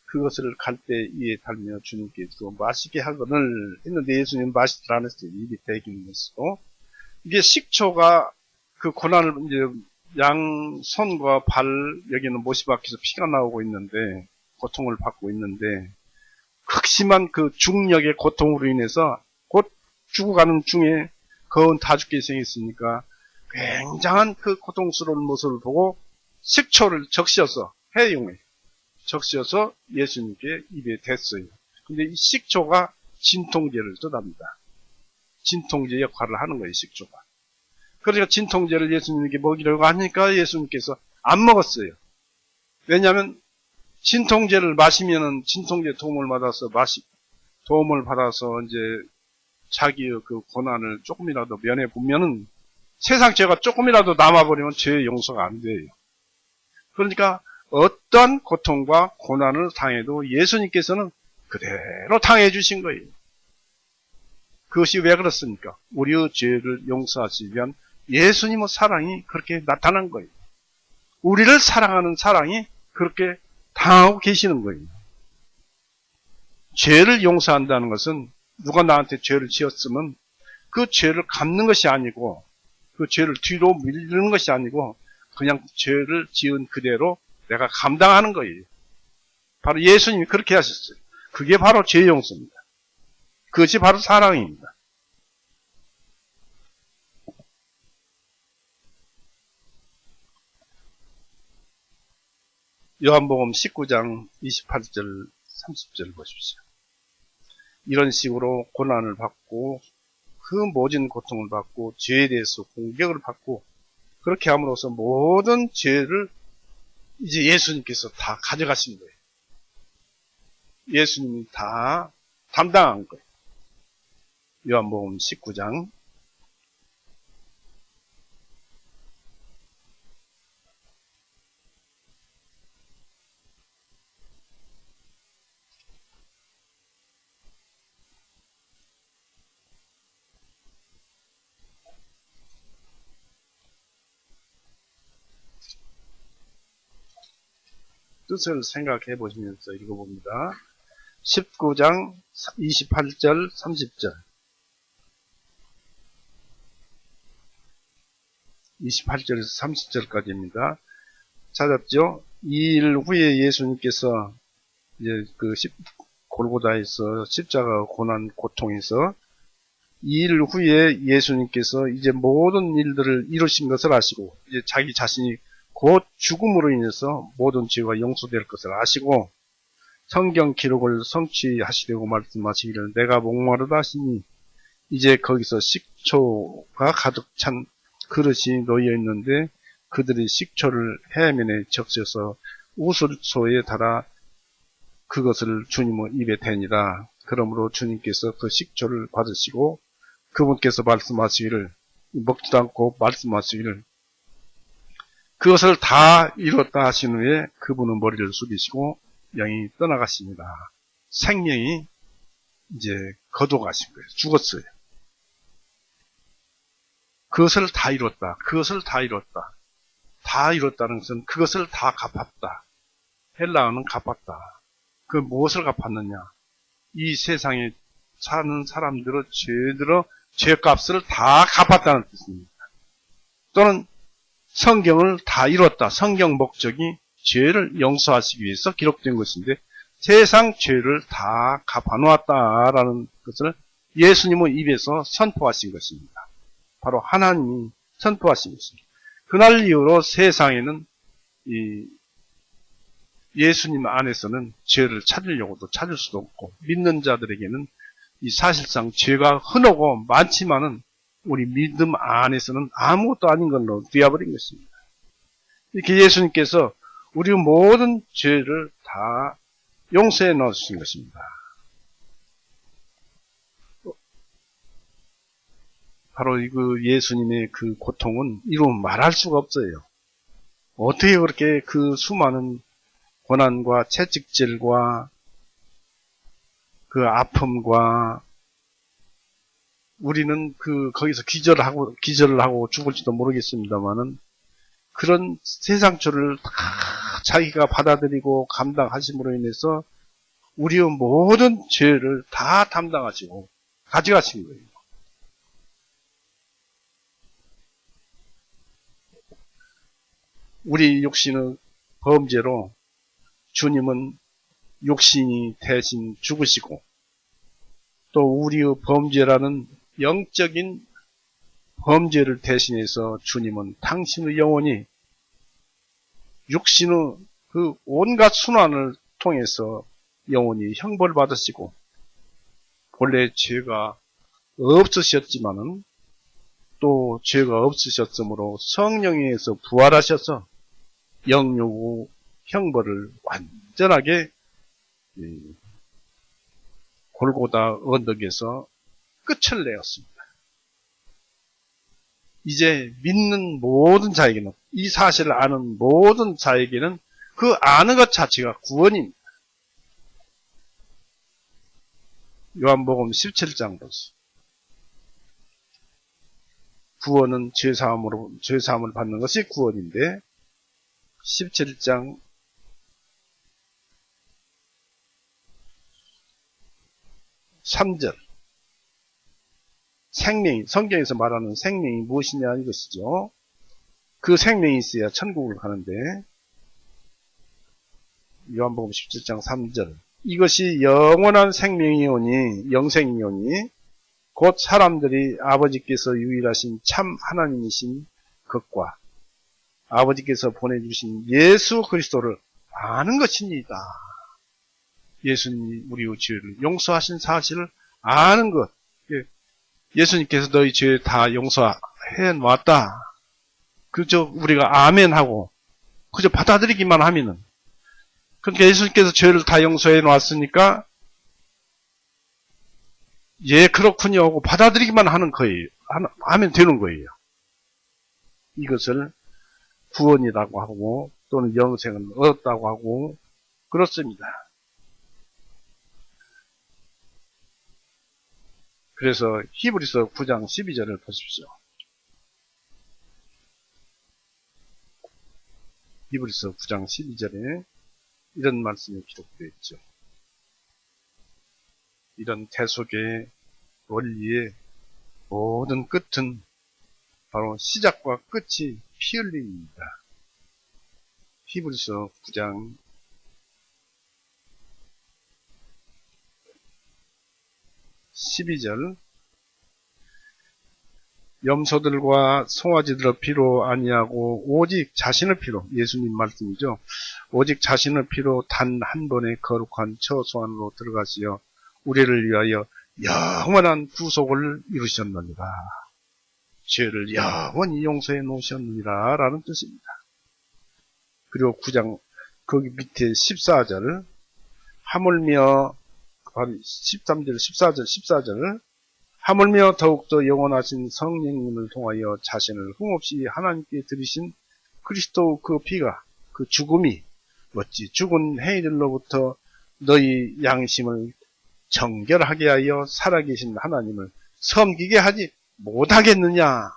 그것을 갈대 위에 달며 주님께 주어 마시게 하거늘 했는데 예수님 마시질 않았어요. 입이 대기는 것이고 이게 식초가 그 고난을 이제 양 손과 발 여기는 못이 박혀서 피가 나오고 있는데 고통을 받고 있는데 극심한 그 중력의 고통으로 인해서 곧 죽어가는 중에 거운 다 죽게 생겼으니까 굉장한 그 고통스러운 모습을 보고 식초를 적셔서 해용해 적셔서 예수님께 입에 댔어요. 근데 이 식초가 진통제를 뜻합니다. 진통제 역할을 하는 거예요, 식초가. 그러니까 진통제를 예수님에게 먹이려고 하니까 예수님께서 안 먹었어요. 왜냐하면 진통제를 마시면은 진통제 도움을 받아서 이제 자기의 그 고난을 조금이라도 면해 보면은 세상 죄가 조금이라도 남아버리면 죄의 용서가 안 돼요. 그러니까 어떤 고통과 고난을 당해도 예수님께서는 그대로 당해 주신 거예요. 그것이 왜 그렇습니까? 우리의 죄를 용서하시기 위한 예수님의 사랑이 그렇게 나타난 거예요. 우리를 사랑하는 사랑이 그렇게 당하고 계시는 거예요. 죄를 용서한다는 것은 누가 나한테 죄를 지었으면 그 죄를 갚는 것이 아니고 그 죄를 뒤로 밀는 것이 아니고 그냥 죄를 지은 그대로 내가 감당하는 거예요. 바로 예수님이 그렇게 하셨어요. 그게 바로 죄 용서입니다. 그것이 바로 사랑입니다. 요한복음 19장 28절 30절 보십시오. 이런 식으로 고난을 받고 그 모진 고통을 받고 죄에 대해서 공격을 받고 그렇게 함으로써 모든 죄를 이제 예수님께서 다 가져가신 거예요. 예수님이 다 담당한 거예요. 요한복음 19장 뜻을 생각해 보시면서 읽어봅니다. 19장 28절 30절 28절에서 30절까지입니다. 찾았죠? 이 일 후에 예수님께서 이제 그 골고다에서 십자가 고난 고통에서 이 일 후에 예수님께서 이제 모든 일들을 이루신 것을 아시고 이제 자기 자신이 곧 죽음으로 인해서 모든 죄가 용서될 것을 아시고 성경 기록을 성취하시려고 말씀하시기를 내가 목마르다 하시니 이제 거기서 식초가 가득 찬 그릇이 놓여 있는데 그들이 식초를 해면에 적셔서 우슬소에 달아 그것을 주님의 입에 대니라. 그러므로 주님께서 그 식초를 받으시고 그분께서 말씀하시기를 먹지도 않고 말씀하시기를 그것을 다 이뤘다 하신 후에 그분은 머리를 숙이시고 영이 떠나가십니다. 생명이 이제 거둬가신 거예요. 죽었어요. 그것을 다 이뤘다. 그것을 다 이뤘다. 다 이뤘다는 것은 그것을 다 갚았다. 헬라어는 갚았다. 그 무엇을 갚았느냐? 이 세상에 사는 사람들의 죄값을 다 갚았다는 뜻입니다. 또는 성경을 다 이뤘다. 성경 목적이 죄를 용서하시기 위해서 기록된 것인데 세상 죄를 다 갚아놓았다라는 것을 예수님의 입에서 선포하신 것입니다. 바로 하나님이 선포하신 것입니다. 그날 이후로 세상에는 이 예수님 안에서는 죄를 찾으려고도 찾을 수도 없고 믿는 자들에게는 이 사실상 죄가 흔하고 많지만은 우리 믿음 안에서는 아무것도 아닌 걸로 되어버린 것입니다. 이렇게 예수님께서 우리 모든 죄를 다 용서해 넣으신 것입니다. 바로 그 예수님의 그 고통은 이루 말할 수가 없어요. 어떻게 그렇게 그 수많은 고난과 채찍질과 그 아픔과 우리는 거기서 기절을 하고 죽을지도 모르겠습니다만은 그런 세상 죄를 다 자기가 받아들이고 감당하심으로 인해서 우리의 모든 죄를 다 담당하시고 가져가신 거예요. 우리 육신의 범죄로 주님은 육신이 대신 죽으시고 또 우리의 범죄라는 영적인 범죄를 대신해서 주님은 당신의 영혼이 육신의 그 온갖 순환을 통해서 영혼이 형벌을 받으시고 본래 죄가 없으셨지만은 또 죄가 없으셨으므로 성령에 의해서 부활하셔서 영육 형벌을 완전하게 골고다 언덕에서 끝을 내었습니다. 이제 믿는 모든 자에게는 이 사실을 아는 모든 자에게는 그 아는 것 자체가 구원입니다. 요한복음 17장 보세요. 구원은 죄사함을 받는 것이 구원인데 17장 3절 생명이 성경에서 말하는 생명이 무엇이냐 이것이죠. 그 생명이 있어야 천국을 가는데 요한복음 17장 3절 이것이 영원한 생명이오니 영생이오니 곧 사람들이 아버지께서 유일하신 참 하나님이신 것과 아버지께서 보내주신 예수 그리스도를 아는 것입니다. 예수님이 우리의 죄를 용서하신 사실을 아는 것. 예수님께서 너희 죄 다 용서해 놨다. 그저 우리가 아멘하고 그저 받아들이기만 하면은, 그러니까 예수님께서 죄를 다 용서해 놨으니까 예 그렇군요 하고 받아들이기만 하는 거예요. 하면 되는 거예요. 이것을 구원이라고 하고 또는 영생을 얻었다고 하고 그렇습니다. 그래서 히브리서 9장 12절을 보십시오. 히브리서 9장 12절에 이런 말씀이 기록되어 있죠. 이런 대속의 원리의 모든 끝은 바로 시작과 끝이 피 흘림입니다. 히브리서 9장 12절 염소들과 송아지들의 피로 아니하고 오직 자신의 피로, 예수님 말씀이죠. 오직 자신의 피로 단 한 번의 거룩한 처소 안으로 들어가시어 우리를 위하여 영원한 구속을 이루셨느니라. 죄를 영원히 용서해 놓으셨느니라 라는 뜻입니다. 그리고 9장 거기 밑에 14절 하물며 13절 14절 하물며 더욱더 영원하신 성령님을 통하여 자신을 흠없이 하나님께 드리신 그리스도 그 피가, 그 죽음이 어찌 죽은 해이들로부터 너희 양심을 정결하게 하여 살아계신 하나님을 섬기게 하지 못하겠느냐.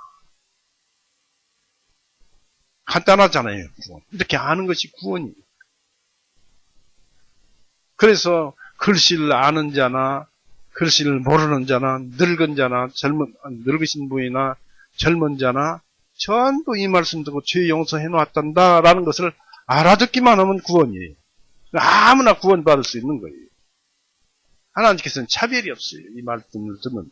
간단하잖아요. 구원. 이렇게 아는 것이 구원이에요. 그래서 글씨를 아는 자나 글씨를 모르는 자나 늙은 자나 늙으신 분이나 젊은 자나 전부 이 말씀 듣고 죄 용서해 놨단다라는 것을 알아듣기만 하면 구원이에요. 아무나 구원받을 수 있는 거예요. 하나님께서는 차별이 없어요. 이 말씀을 듣는.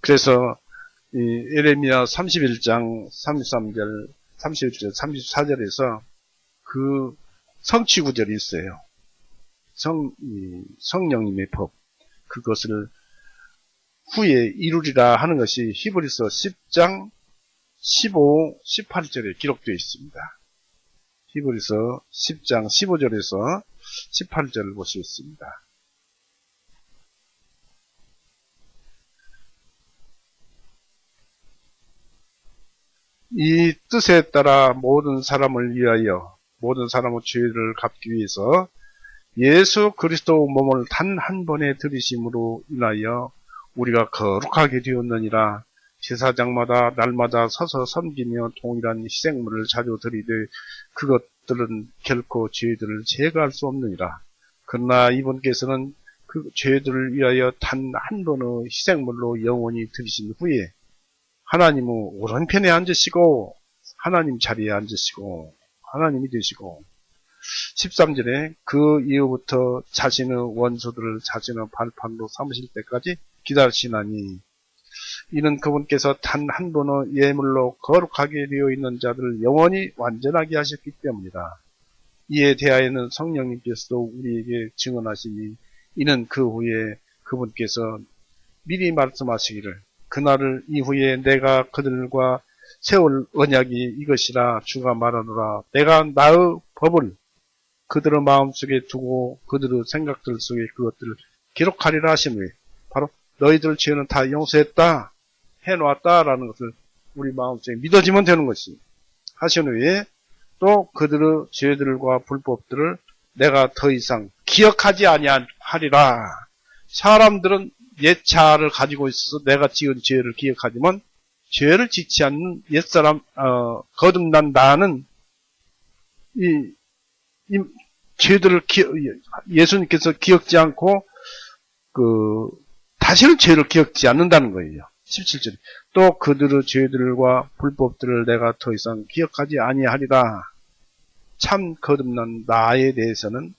그래서 이 예레미야 31장 33절, 31절, 34절에서 그 성취 구절이 있어요. 성령님의 법. 그것을 후에 이루리라 하는 것이 히브리서 10장 15, 18절에 기록되어 있습니다. 히브리서 10장 15절에서 18절을 볼 수 있습니다. 이 뜻에 따라 모든 사람을 위하여 모든 사람의 죄를 갚기 위해서 예수 그리스도 몸을 단 한 번에 들이심으로 인하여 우리가 거룩하게 되었느니라. 제사장마다 날마다 서서 섬기며 동일한 희생물을 자주 드리되 그것들은 결코 죄들을 제거할 수 없느니라. 그러나 이분께서는 그 죄들을 위하여 단 한 번의 희생물로 영원히 드리신 후에 하나님의 오른편에 앉으시고 하나님 자리에 앉으시고 하나님이 되시고 13절에 그 이후부터 자신의 원수들을 자신의 발판으로 삼으실 때까지 기다리시나니 이는 그분께서 단 한 번의 예물로 거룩하게 되어 있는 자들을 영원히 완전하게 하셨기 때문이다. 이에 대하여는 성령님께서도 우리에게 증언하시니 이는 그 후에 그분께서 미리 말씀하시기를 그날을 이후에 내가 그들과 세울 언약이 이것이라 주가 말하노라. 내가 나의 법을 그들의 마음속에 두고 그들의 생각들 속에 그것들을 기록하리라 하시니 바로 너희들 죄는 다 용서했다 해놓았다라는 것을 우리 마음속에 믿어지면 되는 것이 하신 후에 또 그들의 죄들과 불법들을 내가 더 이상 기억하지 아니하리라. 사람들은 옛차를 가지고 있어서 내가 지은 죄를 기억하지만 죄를 짓지 않는 옛사람 거듭난 나는 이 죄들을 예수님께서 기억지 않고 다시는 죄를 기억지 않는다는 거예요. 17절 또 그들의 죄들과 불법들을 내가 더 이상 기억하지 아니하리라. 참 거듭난 나에 대해서는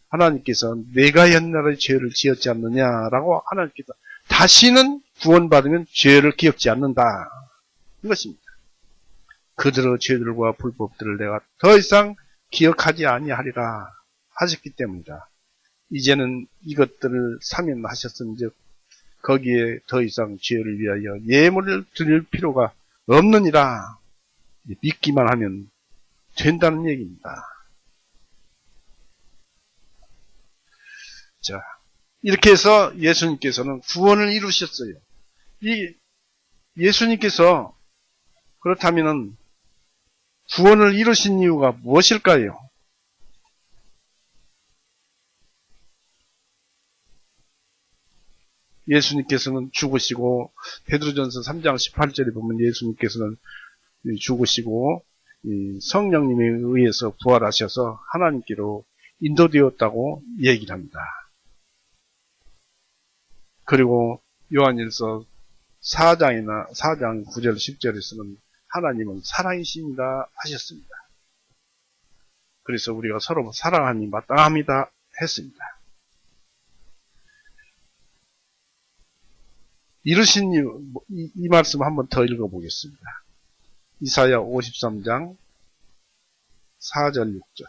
하나님께서 내가 옛날에 죄를 지었지 않느냐라고 하나님께서 다시는 구원받으면 죄를 기억지 않는다. 이것입니다. 그들의 죄들과 불법들을 내가 더 이상 기억하지 아니하리라 하셨기 때문이다. 이제는 이것들을 사면하셨은즉 거기에 더 이상 죄를 위하여 예물을 드릴 필요가 없느니라. 믿기만 하면 된다는 얘기입니다. 자, 이렇게 해서 예수님께서는 구원을 이루셨어요. 이 예수님께서 그렇다면은 구원을 이루신 이유가 무엇일까요? 예수님께서는 죽으시고 베드로전서 3장 18절에 보면 예수님께서는 죽으시고 성령님에 의해서 부활하셔서 하나님께로 인도되었다고 얘기를 합니다. 그리고 요한일서 4장 9절 10절에서는 하나님은 사랑이십니다 하셨습니다. 그래서 우리가 서로 사랑하니 마땅합니다 했습니다. 이루신 이유, 이 말씀 한번 더 읽어보겠습니다. 이사야 53장 4절 6절.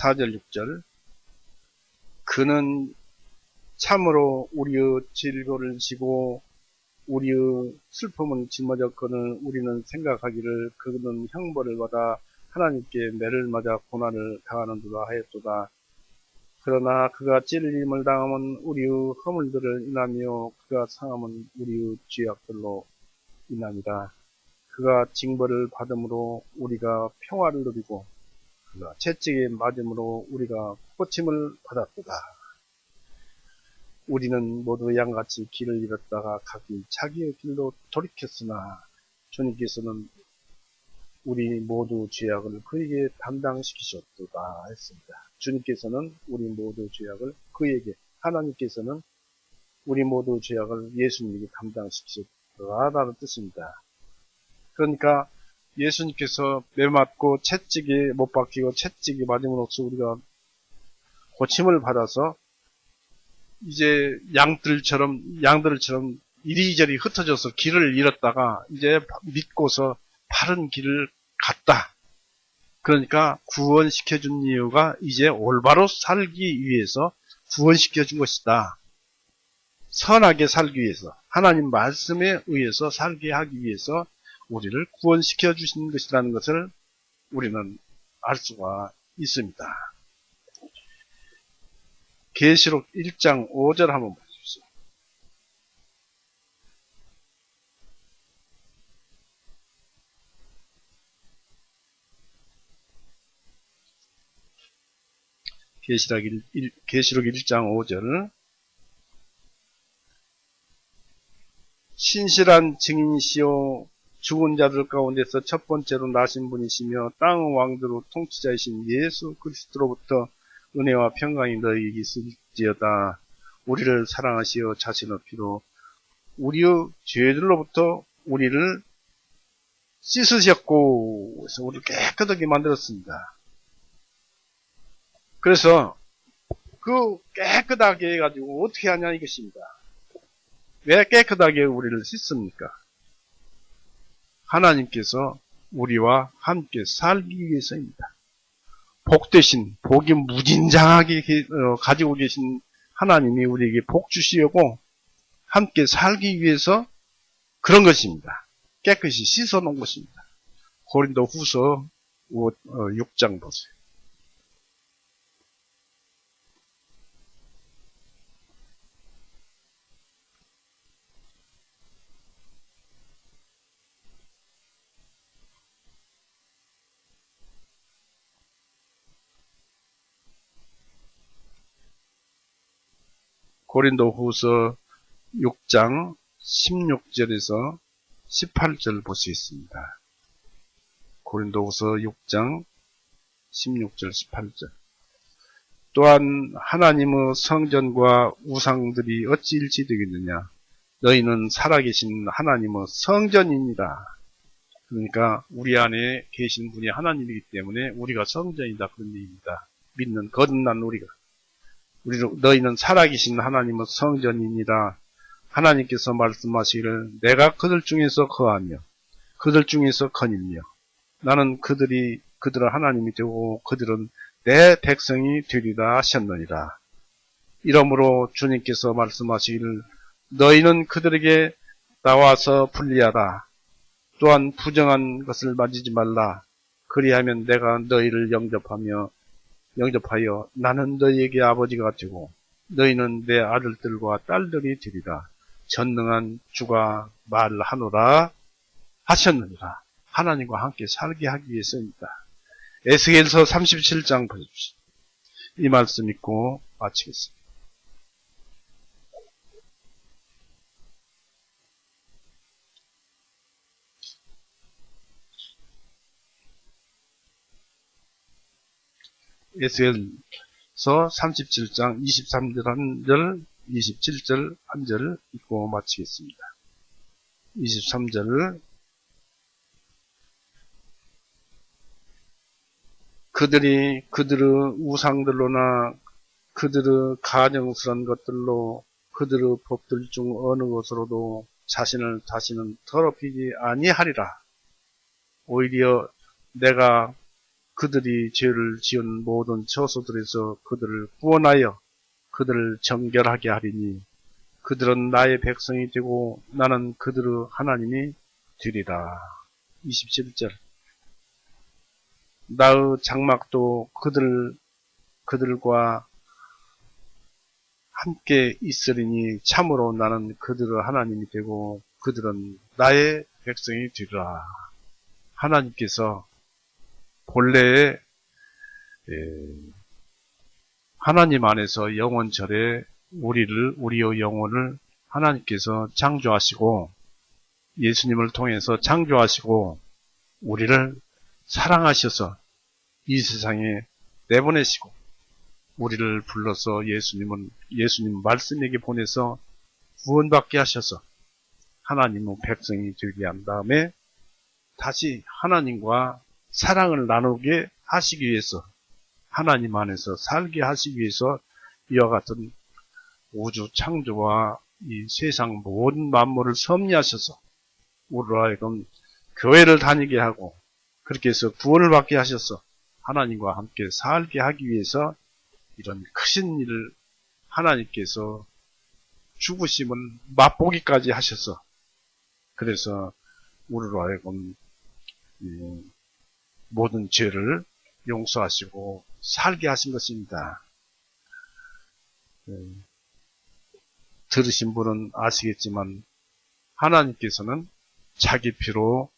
(4절) (6절) 그는 참으로 우리의 질고를 지고 우리의 슬픔을 짊어졌거늘 우리는 생각하기를 그는 형벌을 받아 하나님께 매를 맞아 고난을 당하는도다 하였도다. 그러나 그가 찔림을 당함은 우리의 허물들을 인하며 그가 상함은 우리의 죄악들로 인함이다. 그가 징벌을 받음으로 우리가 평화를 누리고 그가 채찍에 맞음으로 우리가 고침을 받았도다. 우리는 모두 양같이 길을 잃었다가 각기 자기의 길로 돌이켰으나 주님께서는 우리 모두 죄악을 그에게 담당시키셨도다 했습니다. 주님께서는 우리 모두 죄악을 그에게, 하나님께서는 우리 모두 죄악을 예수님에게 담당시키셨다라는 뜻입니다. 그러니까 예수님께서 매맞고 채찍에 못 박히고 채찍에 맞음으로써 우리가 고침을 받아서 이제 양들처럼 이리저리 흩어져서 길을 잃었다가 이제 믿고서 바른 길을 갔다. 그러니까 구원시켜준 이유가 이제 올바로 살기 위해서 구원시켜준 것이다. 선하게 살기 위해서, 하나님 말씀에 의해서 살게 하기 위해서 우리를 구원시켜 주신 것이라는 것을 우리는 알 수가 있습니다. 계시록 1장 5절 한번 보십시오. 계시록 1장 5절 신실한 증인이시오 죽은 자들 가운데서 첫 번째로 나신 분이시며 땅의 왕대로 통치자이신 예수 그리스도로부터 은혜와 평강이 너희에게 있을지어다. 우리를 사랑하시어 자신의 피로 우리의 죄들로부터 우리를 씻으셨고 그래서 우리를 깨끗하게 만들었습니다. 그래서 그 깨끗하게 해가지고 어떻게 하냐 이것입니다. 왜 깨끗하게 우리를 씻습니까? 하나님께서 우리와 함께 살기 위해서입니다. 복되신, 복이 무진장하게 가지고 계신 하나님이 우리에게 복 주시려고 함께 살기 위해서 그런 것입니다. 깨끗이 씻어 놓은 것입니다. 고린도 후서 6장 보세요. 고린도 후서 6장 16절에서 18절 볼 수 있습니다. 고린도 후서 6장 16절 18절 또한 하나님의 성전과 우상들이 어찌 일치되겠느냐 너희는 살아계신 하나님의 성전이니라. 그러니까 우리 안에 계신 분이 하나님이기 때문에 우리가 성전이다 그런 얘기입니다. 믿는 거듭난 우리가. 너희는 살아계신 하나님의 성전이니라. 하나님께서 말씀하시기를 내가 그들 중에서 거하며 그들 중에서 거닐며 나는 그들을 하나님이 되고 그들은 내 백성이 되리라 하셨느니라. 이러므로 주님께서 말씀하시기를 너희는 그들에게 나와서 분리하라. 또한 부정한 것을 만지지 말라. 그리하면 내가 너희를 영접하여 나는 너희에게 아버지가 되고 너희는 내 아들들과 딸들이 되리라. 전능한 주가 말하노라 하셨느니라. 하나님과 함께 살게 하기 위해서입니다. 에스겔서 37장 보십시오. 이 말씀 읽고 마치겠습니다. 에스겔서 37장 23절 1절, 27절 1절 읽고 마치겠습니다. 23절 그들의 우상들로나 그들의 가정스러운 것들로 그들의 법들 중 어느 것으로도 자신을 다시는 더럽히지 아니하리라. 오히려 내가 그들이 죄를 지은 모든 처소들에서 그들을 구원하여 그들을 정결하게 하리니 그들은 나의 백성이 되고 나는 그들의 하나님이 되리라. 27절 나의 장막도 그들과 함께 있으리니 참으로 나는 그들의 하나님이 되고 그들은 나의 백성이 되리라. 하나님께서 본래의 하나님 안에서 영원절에 우리의 영혼을 하나님께서 창조하시고 예수님을 통해서 창조하시고 우리를 사랑하셔서 이 세상에 내보내시고 우리를 불러서 예수님 말씀에게 보내서 구원받게 하셔서 하나님의 백성이 되게 한 다음에 다시 하나님과 사랑을 나누게 하시기 위해서 하나님 안에서 살게 하시기 위해서 이와 같은 우주 창조와 이 세상 모든 만물을 섭리하셔서 우리로 하여금 교회를 다니게 하고 그렇게 해서 구원을 받게 하셔서 하나님과 함께 살게 하기 위해서 이런 크신 일을 하나님께서 죽으심을 맛보기까지 하셔서 그래서 우리로 하여금 모든 죄를 용서하시고 살게 하신 것입니다. 들으신 분은 아시겠지만 하나님께서는 자기 피로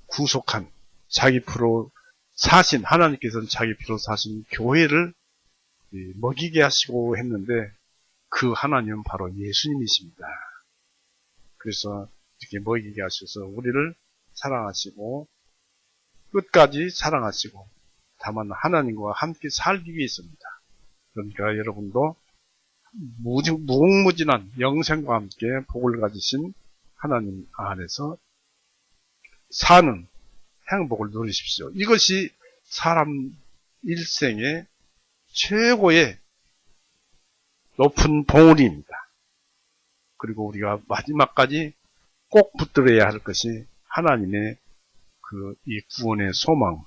구속한 자기 피로 사신 하나님께서는 자기 피로 사신 교회를 먹이게 하시고 했는데 그 하나님은 바로 예수님이십니다. 그래서 이렇게 먹이게 하셔서 우리를 사랑하시고 끝까지 사랑하시고 다만 하나님과 함께 살기 위해서입니다. 그러니까 여러분도 무궁무진한 영생과 함께 복을 가지신 하나님 안에서 사는 행복을 누리십시오. 이것이 사람 일생의 최고의 높은 봉우리입니다. 그리고 우리가 마지막까지 꼭 붙들어야 할 것이 하나님의 이 구원의 소망,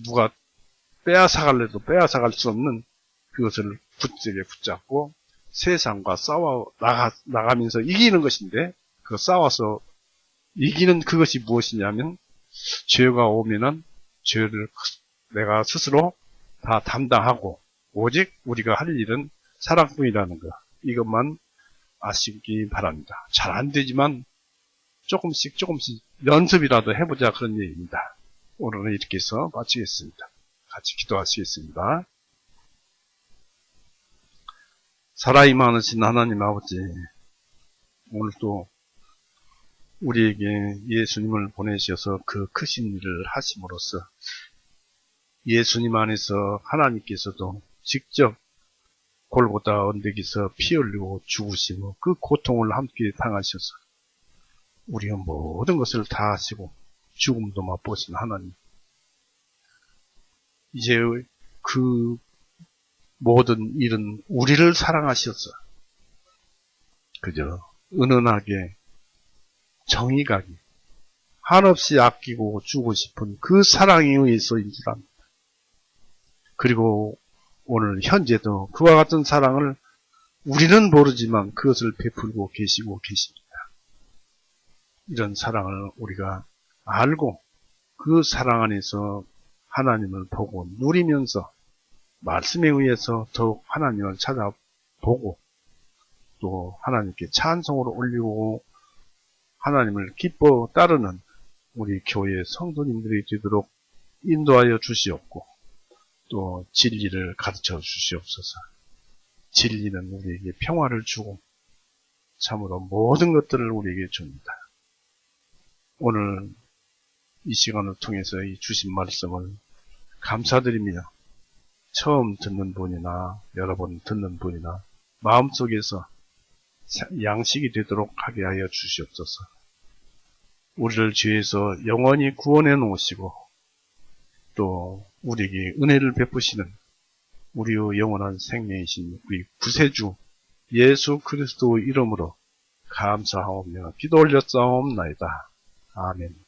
누가 빼앗아갈래도 빼앗아갈 수 없는 그것을 굳세게 붙잡고 세상과 싸워 나가면서 이기는 것인데, 그 싸워서 이기는 그것이 무엇이냐면, 죄가 오면은 죄를 내가 스스로 다 담당하고, 오직 우리가 할 일은 사랑뿐이라는 것. 이것만 아시기 바랍니다. 잘 안 되지만 조금씩 연습이라도 해보자 그런 얘기입니다. 오늘은 이렇게 해서 마치겠습니다. 같이 기도하시겠습니다. 사랑이 많으신 하나님 아버지, 오늘도 우리에게 예수님을 보내셔서 그 크신 일을 하심으로써 예수님 안에서 하나님께서도 직접 골고다 언덕에서 피 흘리고 죽으시고 그 고통을 함께 당하셔서 우리가 모든 것을 다 아시고 죽음도 맛보신 하나님, 이제 그 모든 일은 우리를 사랑하셔서 그저 은은하게 정의가게 한없이 아끼고 주고 싶은 그 사랑에 의해서인 줄 압니다. 그리고 오늘 현재도 그와 같은 사랑을 우리는 모르지만 그것을 베풀고 계시고 계십니다. 이런 사랑을 우리가 알고 그 사랑 안에서 하나님을 보고 누리면서 말씀에 의해서 더욱 하나님을 찾아보고 또 하나님께 찬송으로 올리고 하나님을 기뻐 따르는 우리 교회 성도님들이 되도록 인도하여 주시옵고 또 진리를 가르쳐 주시옵소서. 진리는 우리에게 평화를 주고 참으로 모든 것들을 우리에게 줍니다. 오늘 이 시간을 통해서 이 주신 말씀을 감사드리며 처음 듣는 분이나 여러 번 듣는 분이나 마음속에서 양식이 되도록 하게 하여 주시옵소서. 우리를 죄에서 영원히 구원해 놓으시고 또 우리에게 은혜를 베푸시는 우리의 영원한 생명이신 우리 구세주 예수 그리스도의 이름으로 감사하오며 기도 올렸사옵나이다. 아멘.